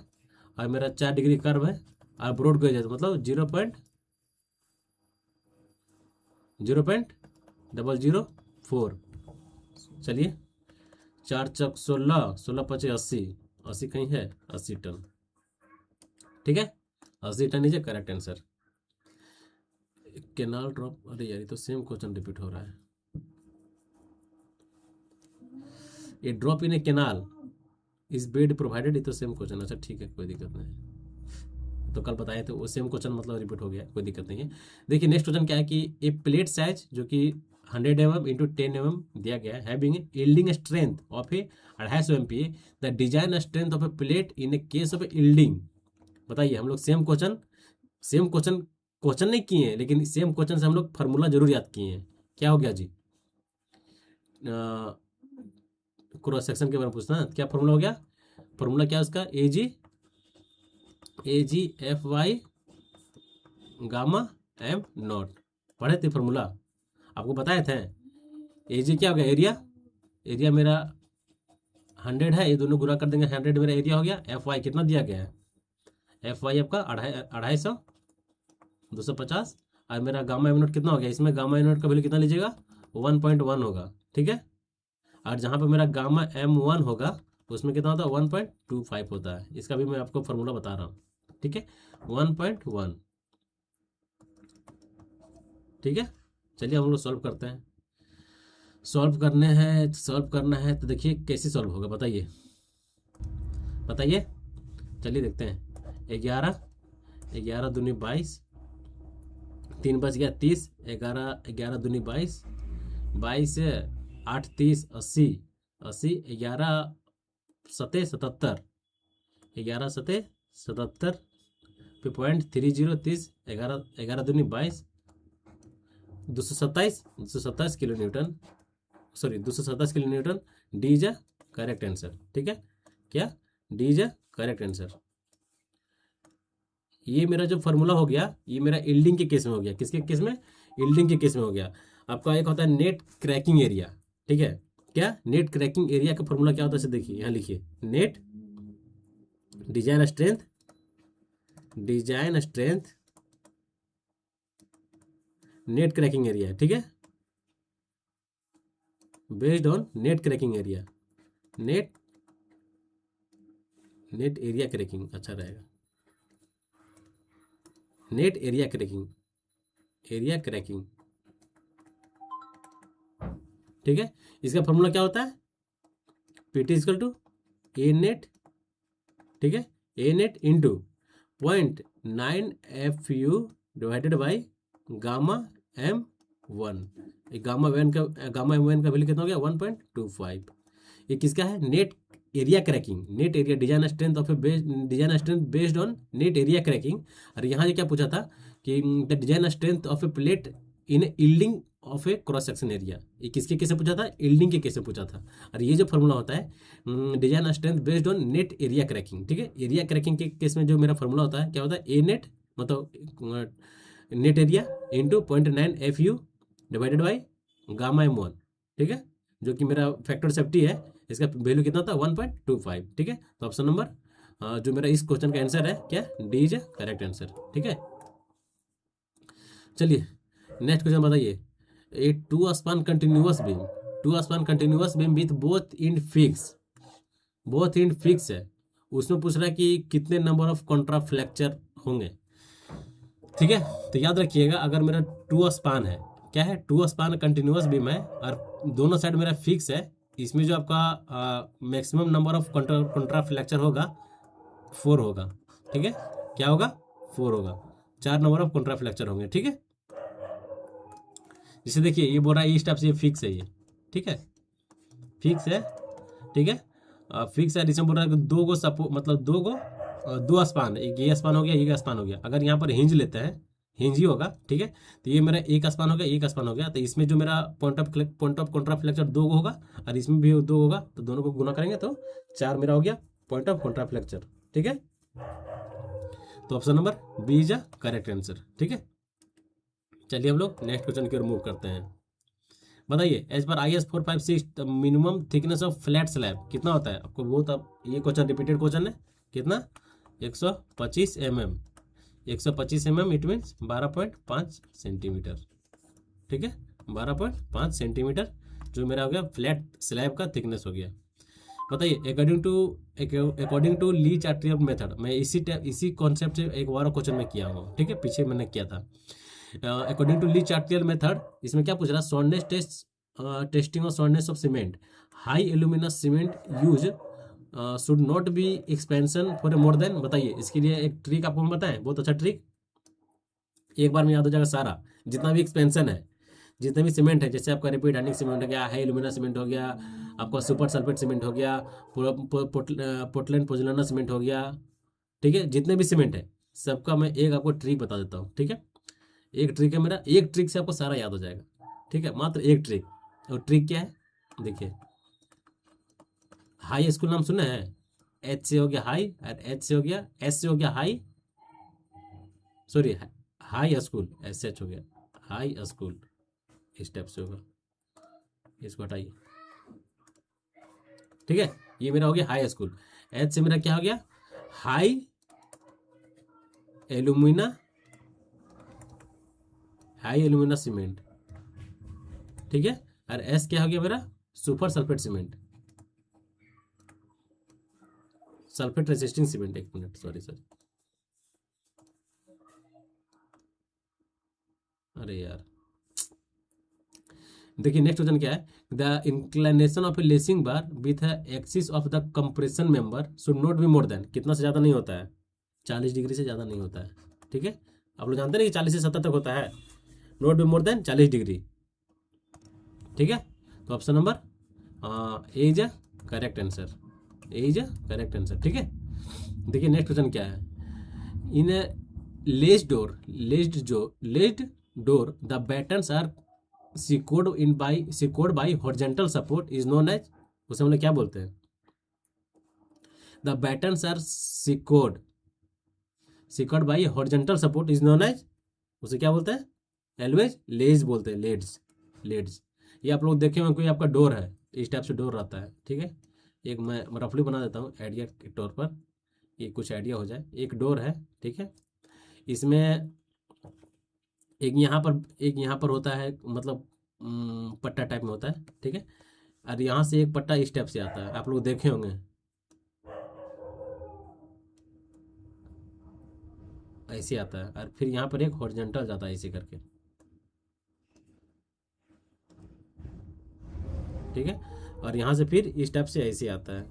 और मेरा 4 डिग्री कर्व है और ब्रॉड गेज है, तो मतलब 0.004। चलिए 4 चक 16, 16 × 5 = 80, 80 कहीं है 80 टन, ठीक है। 80 ton is a correct answer. Canal drop, अरे यार ये तो सेम क्वेश्चन रिपीट हो रहा है। ये ड्रॉप इन ए केनाल इस बेड प्रोवाइडेड, ये तो सेम क्वेश्चन, अच्छा ठीक है कोई दिक्कत नहीं। तो कल बताए थे वो सेम क्वेश्चन, मतलब रिपीट हो गया, कोई दिक्कत नहीं है। देखिए नेक्स्ट क्वेश्चन क्या है कि ए प्लेट साइज जो कि 100 mm इंटू 10 mm दिया गया है, having yielding strength of A 250 MPa, the design strength of A plate in A case of yielding. बताइए हम लोग सेम क्वेश्चन नहीं किए हैं, लेकिन सेम क्वेश्चन से हम लोग फार्मूला जरूर याद किए हैं। क्या हो गया जी, क्रॉस सेक्शन के बारे में पूछना, क्या फार्मूला हो गया, फार्मूला क्या है उसका, AG/FY गामा एम नॉट। पढ़े थे फार्मूला, आपको बताए थे। AG क्या हो गया एरिया मेरा 100 है, ये दोनों गुणा कर देंगे, 100 मेरा एरिया हो गया। FY कितना दिया गया है, FY आपका 250 250, और मेरा गामा एम नॉट कितना हो गया, इसमें गामा एम नॉट का वैल्यू कितना लीजिएगा 1.1 होगा, ठीक है। और जहाँ पे मेरा गामा M1 होगा उसमें कितना होता है 1.25 होता है। इसका भी मैं आपको फॉर्मूला बता रहा हूँ, ठीक है 1.1, ठीक है। चलिए हम लोग सॉल्व करते हैं, सॉल्व करना है तो देखिए कैसे सॉल्व होगा, बताइए चलिए देखते हैं। 11 11 दूनी 22, 3 बच गया 30, 11 11 दूनी 22, 22 से 8 30 80, 80 11 सते 77, 11 सते 77 पे 0.30 30, 11 11 दूनी 22, 227 kilo Newton, sorry 227 kilo Newton. D is a correct answer, ठीक है। क्या D is a correct answer. ये मेरा जो फार्मूला हो गया, ये मेरा यील्डिंग के केस में हो गया, किसके केस में, यील्डिंग के केस में हो गया। आपका एक होता है नेट क्रैकिंग एरिया, ठीक है। क्या नेट क्रैकिंग एरिया का फॉर्मूला क्या होता है, देखिए यहाँ लिखिए, net design strength, design strength net cracking area, ठीक है, based on net cracking area, net net area cracking अच्छा रहेगा, net area cracking, area cracking, ठीक है। इसका फॉर्मूला क्या होता है, PT equal to A net, ठीक है, A net into 0.9 FU divided by gamma M1। Gamma M1 का वैल्यू कितना हो गया, 1.25। ये किसका है, net area cracking, net area design strength of A design strength based on net area cracking. और यहाँ ये क्या पूछा था कि the design strength of A plate in yielding of A cross section area, ये किसके कैसे पूछा था, इल्डिंग के कैसे पूछा था। और ये जो फॉर्मूला होता है design strength based on net area cracking, ठीक है। एरिया क्रैकिंग के केस में जो मेरा फॉर्मूला होता है क्या होता है, ए नेट मतलब net area into 0.9 FU divided by gamma M1, ठीक है, जो कि मेरा फैक्टर सेफ्टी है, इसका वैल्यू कितना था 1.25, ठीक है। तो ऑप्शन नंबर जो मेरा इस क्वेश्चन का आंसर है क्या, डी इज करेक्ट आंसर, ठीक है। चलिए नेक्स्ट क्वेश्चन बताइए, a two span continuous beam with both end fix है, उसमें पूछ रहा है कि कितने नंबर ऑफ कॉन्ट्रा फ्रैक्चर होंगे, ठीक है। तो याद रखिएगा, अगर मेरा टू स्पान है, क्या है, टू स्पान कंटिन्यूअस बीम है और दोनों साइड मेरा फिक्स है, इसमें जो आपका maximum number of Contra fracture होगा 4 होगा, ठीक है। क्या होगा, 4 होगा, 4 नंबर ऑफ कॉन्ट्रा फ्रैक्चर होंगे, ठीक है। जैसे देखिए ये बोल रहा है इस टाइप से, ये फिक्स है, ये ठीक है, फिक्स है, ठीक है, फिक्स है। इसमें बोल रहा है कि दो गो मतलब दो स्पान, एक ये स्पान हो गया, एक स्पान हो गया। अगर यहाँ पर हिंज लेते हैं, हिंज ही होगा, ठीक है। तो ये मेरा एक स्पान हो गया, एक स्पान हो गया, तो इसमें जो मेरा पॉइंट ऑफ कॉन्ट्रा फ्रैक्चर 2 गो होगा और इसमें भी 2 होगा, तो दोनों को गुना करेंगे तो 4 मेरा हो गया पॉइंट ऑफ कॉन्ट्रा फ्रैक्चर, ठीक है। तो option number B is a correct answer, ठीक है। चलिए हम लोग नेक्स्ट क्वेश्चन की ओर मूव करते हैं। बताइए, एज पर IS 456 minimum thickness of flat slab कितना होता है आपको, वो तब ये क्वेश्चन रिपीटेड क्वेश्चन है, कितना 125 mm, 125 mm it means 12.5 centimetre, ठीक है, 12.5 सेंटीमीटर जो मेरा हो गया फ्लैट स्लैब का थिकनेस हो गया। बताइए, according to Le Chatelier method, मैं इसी कॉन्सेप्ट से एक और क्वेश्चन में किया हूँ, ठीक है, पीछे मैंने किया था। According to Le Chatelier method, इसमें क्या पूछ रहा है, soundness testing of soundness of cement, high aluminous cement use should not be expansion for a more than. बताइए इसके लिए एक ट्रिक आपको हम बताएं, बहुत अच्छा ट्रिक, एक बार में याद हो जाएगा सारा, जितना भी एक्सपेंशन है, जितने भी सीमेंट है, जैसे आपका रिपीट हैंडिंग सीमेंट हो गया, हाई एल्यूमिना सीमेंट हो गया, आपका सुपर सल्फेट सीमेंट हो गया, पोर्टलैंड पोज़ोलाना सीमेंट हो गया, ठीक है, जितने भी सीमेंट है सबका मैं एक आपको ट्रिक बता देता हूँ, ठीक है। एक ट्रिक है मेरा, एक ट्रिक से आपको सारा याद हो जाएगा, ठीक है, मात्र एक ट्रिक। और ट्रिक क्या है, देखिए, हाई स्कूल नाम सुना है, H से हो गया हाई और H से हो गया, S से हो गया high, sorry high school, SH हो गया हाई स्कूल, इस टाइप से होगा, इसको हटाइए, ठीक है। ये मेरा हो गया हाई स्कूल। H से मेरा क्या हो गया, high alumina, high alumina cement, ठीक है। और S क्या हो गया मेरा, super sulphate cement, sulphate resisting cement, एक मिनट, सॉरी, अरे यार, देखिए नेक्स्ट क्वेश्चन क्या है, the inclination of A lacing bar with axis of the compression member should not be more then, कितना से ज़्यादा नहीं होता है, 40 डिग्री से ज़्यादा नहीं होता है, ठीक है। आप लोग जानते हैं कि 40 से 70 तक होता है, not be more than 40 degree, ठीक है। तो option number A is a correct answer, A is a correct answer, ठीक है। देखिए नेक्स्ट क्वेश्चन क्या है, in a ledged door the battens are secured by horizontal support is known as, उसे हम लोग क्या बोलते हैं, the battens are secured by horizontal support is known as, उसे क्या बोलते हैं, एलवेज लेज बोलते हैं, लेड्स, लेड्स। ये आप लोग देखे होंगे कोई आपका डोर है, इस टाइप से डोर रहता है, ठीक है। एक मैं रफली बना देता हूँ आइडिया के तौर पर, ये कुछ आइडिया हो जाए। एक डोर है, ठीक है। इसमें एक यहाँ पर होता है, मतलब पट्टा टाइप में होता है, ठीक है। और यहाँ से एक पट्टा इस टाइप से आता है, आप लोग देखे होंगे ऐसे आता है। और फिर यहाँ पर एक हॉरिजॉन्टल जाता है ऐसे करके, ठीक है। और यहाँ से फिर इस टाइप से ऐसे आता है,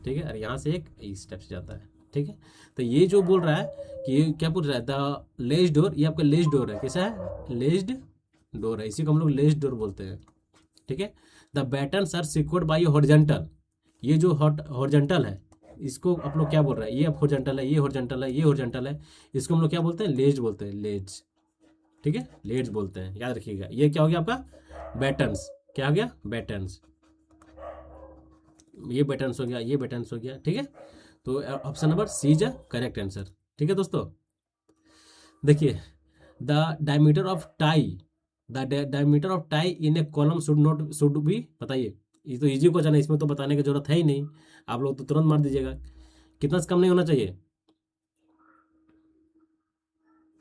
ठीक है। और यहाँ से एक इस स्टेप से जाता है, ठीक है। तो ये जो बोल रहा है कि ये क्या बोल रहा है, द लेज डोर, ये आपका लेज डोर है, कैसा है, लेज्ड डोर है, इसी को हम लोग लेज डोर बोलते हैं, ठीक है। The battens are secured by horizontal, ये जो हॉरिजॉन्टल है इसको आप लोग क्या बोल रहे हैं, ये अब हॉरिजॉन्टल है, ये हॉरिजॉन्टल है, ये हॉरिजॉन्टल है, इसको हम लोग क्या बोलते हैं, लेज बोलते हैं, लेज, ठीक है, लेज बोलते हैं, याद रखिएगा। ये क्या हो गया आपका बैटन्स, क्या हो गया बैटन्स, ये बटन्स हो गया, ये बटन्स हो गया, ठीक है। तो option number C is a correct answer, ठीक है दोस्तों। देखिए, the diameter of tie, the diameter of tie in a column should be, बताइए। ये तो इजी क्वेश्चन है, इसमें तो बताने की जरूरत है ही नहीं, आप लोग तो तुरंत मार दीजिएगा। कितना से कम नहीं होना चाहिए,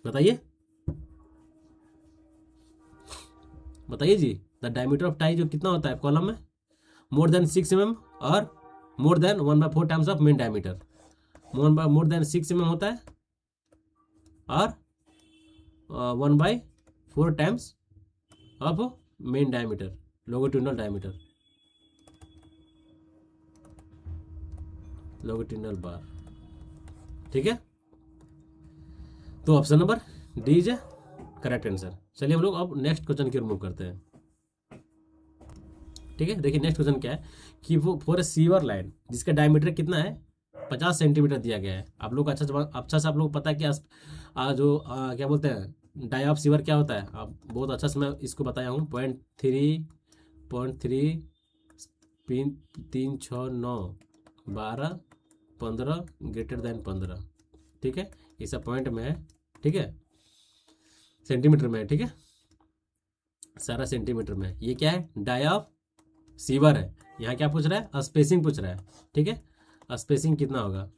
बताइए बताइए जी। द डायमीटर ऑफ टाई जो कितना होता है कॉलम में, मोर देन 6 mm और more than 1/4 times of main diameter. More than 6 mm होता है और 1/4 times of main diameter, longitudinal diameter, longitudinal bar, ठीक है। तो option number D is correct answer. चलिए हम लोग अब नेक्स्ट क्वेश्चन की ओर मूव करते हैं, ठीक है। देखिए नेक्स्ट क्वेश्चन क्या है कि वो फॉर ए सीवर लाइन जिसका डायमीटर कितना है, 50 सेंटीमीटर दिया गया है। आप लोग अच्छा से आप लोग पता है कि क्या बोलते हैं डाई ऑफ सीवर क्या होता है, आप बहुत अच्छा से मैं इसको बताया हूँ। 0.3 369 12 15 ग्रेटर देन 15, ठीक है। ये सब पॉइंट में है, ठीक है, सेंटीमीटर में है, ठीक है, सारा सेंटीमीटर में। ये क्या है, डाई ऑफ सीवर है। यहाँ क्या पूछ रहा है, स्पेसिंग पूछ रहा है, ठीक है। स्पेसिंग कितना होगा,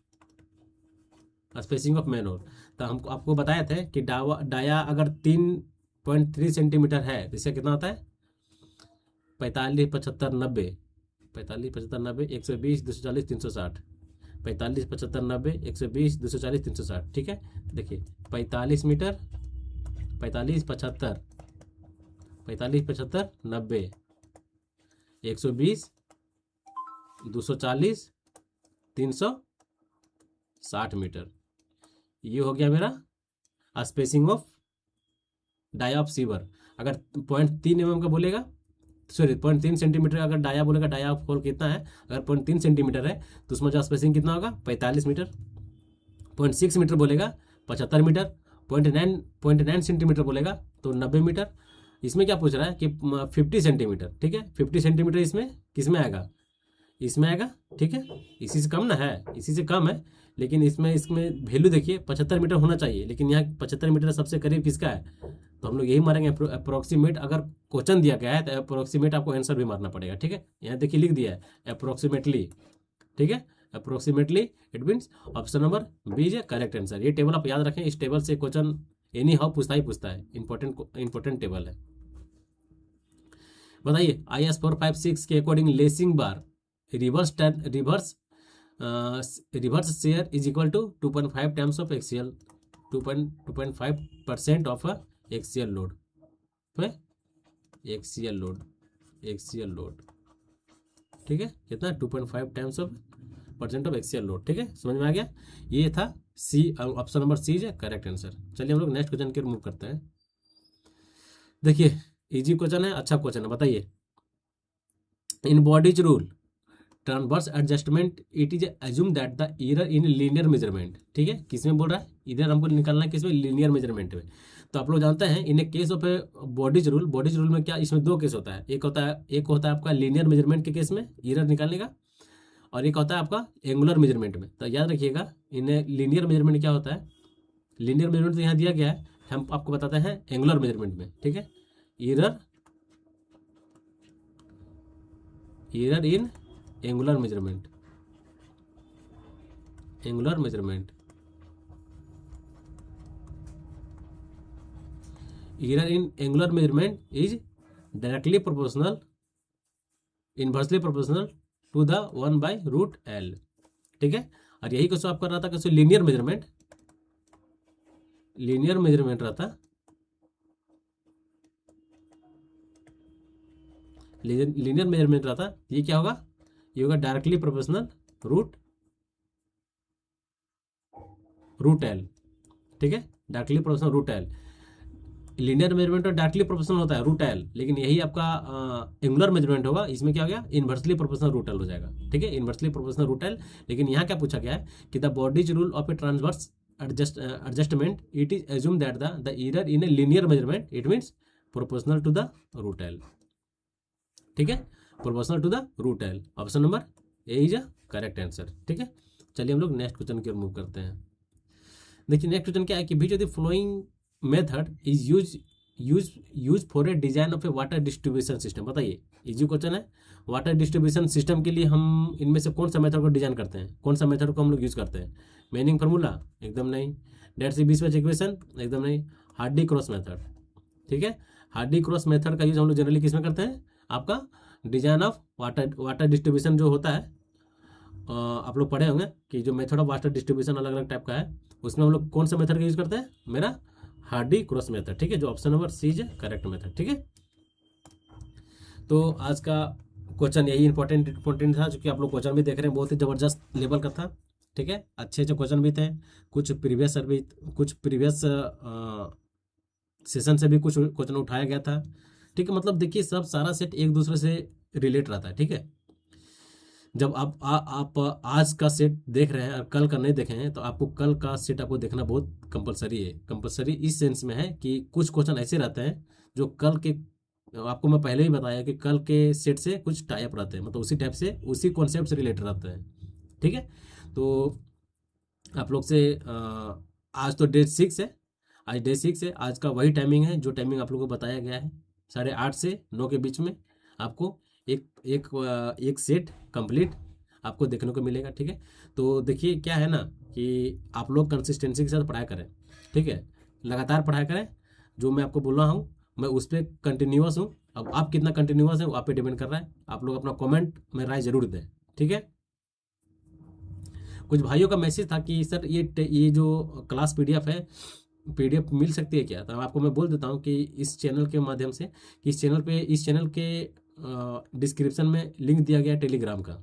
स्पेसिंग ऑफ मैन होल। तो हम आपको बताए थे कि डाया अगर 3.3 सेंटीमीटर है तो इसका कितना होता है, 45 75 90, 45 75 90 120 240 360, 45 75 90 120 240 360, ठीक है। देखिए 45 मीटर, 45 75 90 120 240 360 मीटर, ये हो गया मेरा spacing of die of sewer. अगर 0.3 mm का बोलेगा, सॉरी 0.3 सेंटीमीटर अगर डाया बोलेगा, डाया ऑफ होल कितना है, अगर 0.3 सेंटीमीटर है तो उसमें जो स्पेसिंग कितना होगा 45 मीटर। 0.6 मीटर बोलेगा 75 मीटर। 0.9 सेंटीमीटर बोलेगा तो 90 मीटर। इसमें क्या पूछ रहा है कि 50 सेंटीमीटर, ठीक है। 50 सेंटीमीटर इसमें किस में आएगा, इसमें आएगा, ठीक है। इसी से कम ना है, इसी से कम है, लेकिन इसमें वैल्यू देखिए 75 मीटर होना चाहिए, लेकिन यहाँ 75 मीटर सबसे करीब किसका है, तो हम लोग यही मारेंगे अप्रोक्सीमेट। अगर क्वेश्चन दिया गया है तो अप्रोक्सीमेट आपको आंसर भी मारना पड़ेगा, ठीक है। यहाँ देखिए लिख दिया है अप्रोक्सीमेटली, ठीक है, approximately. It means option number B is correct answer. ये टेबल आप याद रखें, इस टेबल से क्वेश्चन एनी हाउ पूछता ही पूछता है, इंपॉर्टेंट टेबल है। बताइए IS 456 के according lacing bar reverse shear is equal to 2.5 times of axial, 2.5% of axial load, axial load, ठीक है, कितना 2.5 times of % of axial load, ठीक है, समझ में आ गया। ये था सी, ऑप्शन नंबर सी है करेक्ट आंसर। चलिए हम लोग नेक्स्ट क्वेश्चन की मूव करते हैं। देखिए इजी क्वेश्चन है, अच्छा क्वेश्चन है। बताइए in bodies rule transverse adjustment it is assume that the error in linear measurement, ठीक है, किसमें बोल रहा है, इधर हमको निकालना है किसमें, लीनियर मेजरमेंट में। तो आप लोग जानते हैं इन ए केस ऑफ बॉडीज रूल में क्या, इसमें दो केस होता है। एक होता है आपका लीनियर मेजरमेंट के केस में एरर निकालने का, और एक होता है आपका एंगुलर मेजरमेंट में। तो याद रखिएगा इन लीनियर मेजरमेंट क्या होता है, लीनियर मेजरमेंट तो यहाँ दिया गया है हम आपको बताते हैं एंगुलर मेजरमेंट में, ठीक है। Error in angular measurement, angular measurement, error in angular measurement is directly proportional, inversely proportional to the 1/√L, ठीक है। और यही क्वेश्चन आप कर रहा था कैसे लीनियर मेजरमेंट, लीनियर मेजरमेंट रहता, लीनियर मेजरमेंट रहता, ये क्या होगा, ये होगा डायरेक्टली प्रोपोर्शनल √L, ठीक है। Directly proportional √L, linear measurement और डायरेक्टली प्रोपोर्शनल होता है √L, लेकिन यही आपका एंगुलर मेजरमेंट होगा, इसमें क्या हो गया, इनवर्सली प्रोपोर्शनल √L हो जाएगा, ठीक है। इनवर्सली प्रोपोर्शनल √L, लेकिन यहाँ क्या पूछा गया है कि the bodies rule of A transverse adjustment, it is assumed that the error in a linear measurement, it means proportional to the √L, ठीक है, proportional to the √L। Option number A is a correct answer, ठीक है। चलिए हम लोग next question की ओर move करते हैं। देखिए नेक्स्ट क्वेश्चन क्या है कि विच of the following method is use for a design of A water distribution system. बताइए, इजी क्वेश्चन है। वाटर डिस्ट्रीब्यूशन सिस्टम के लिए हम इनमें से कौन सा मेथड को डिजाइन करते हैं, कौन सा मेथड को हम लोग यूज करते हैं। मेनिंग फार्मूला, एकदम नहीं। डेड सी बीच इक्वेशन, एकदम नहीं। हार्डी क्रॉस मेथड, ठीक है। हार्डी क्रॉस मेथड का यूज हम लोग जनरली किस में करते हैं, आपका डिजाइन ऑफ वाटर डिस्ट्रीब्यूशन जो होता है, आप लोग पढ़े होंगे कि जो मेथड ऑफ वाटर डिस्ट्रीब्यूशन अलग अलग टाइप का है, उसमें हम लोग कौन सा मेथड का यूज करते हैं, मेरा हार्डी क्रॉस मेथड, ठीक है, जो option number C is correct method, ठीक है। तो आज का क्वेश्चन यही इंपॉर्टेंट था, क्योंकि आप लोग क्वेश्चन भी देख रहे हैं, बहुत ही जबरदस्त लेवल का था, ठीक है। अच्छे क्वेश्चन भी थे, कुछ प्रीवियस सेशन से भी कुछ क्वेश्चन उठाया गया था, ठीक है। मतलब देखिए सब सारा सेट एक दूसरे से रिलेट रहता है, ठीक है। जब आप आज का सेट देख रहे हैं और कल का नहीं देखे हैं, तो आपको कल का सेट आपको देखना बहुत कंपलसरी है। कंपलसरी इस सेंस में है कि कुछ क्वेश्चन ऐसे रहते हैं जो कल के, आपको मैं पहले ही बताया कि कल के सेट से कुछ टाइप रहते हैं, मतलब उसी टाइप से उसी कॉन्सेप्ट से रिलेटेड रहते हैं, ठीक है। तो आप लोग से आज तो डे 6 है, आज डे 6 है, आज का वही टाइमिंग है जो टाइमिंग आप लोगों को बताया गया है, 8:30 से 9 के बीच में आपको एक सेट कंप्लीट आपको देखने को मिलेगा, ठीक है। तो देखिए क्या है ना कि आप लोग कंसिस्टेंसी के साथ पढ़ाई करें, ठीक है, लगातार पढ़ाई करें। जो मैं आपको बोल रहा हूँ मैं उस पर कंटिन्यूअस हूँ। अब आप कितना कंटिन्यूअस है वो आप पे डिपेंड कर रहा है। आप लोग अपना कमेंट में राय जरूर दें, ठीक है। कुछ भाइयों का मैसेज था कि सर ये जो क्लास पीडीएफ है, पीडीएफ मिल सकती है क्या, तो आपको मैं बोल देता हूँ कि इस चैनल के माध्यम से, कि इस चैनल के डिस्क्रिप्शन में लिंक दिया गया टेलीग्राम का,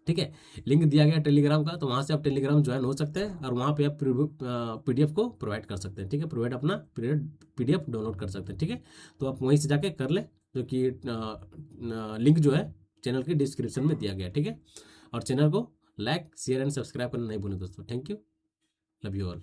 ठीक है, लिंक दिया गया टेलीग्राम का, तो वहाँ से आप टेलीग्राम ज्वाइन हो सकते हैं और वहाँ पे आप पीडीएफ को प्रोवाइड कर सकते हैं, ठीक है, अपना पीडीएफ डाउनलोड कर सकते हैं, ठीक है। तो आप वहीं से जाके कर लें, जो कि लिंक जो है चैनल के डिस्क्रिप्शन में दिया गया, ठीक है। और चैनल को लाइक शेयर एंड सब्सक्राइब करना नहीं भूलें दोस्तों। Thank you, love you all.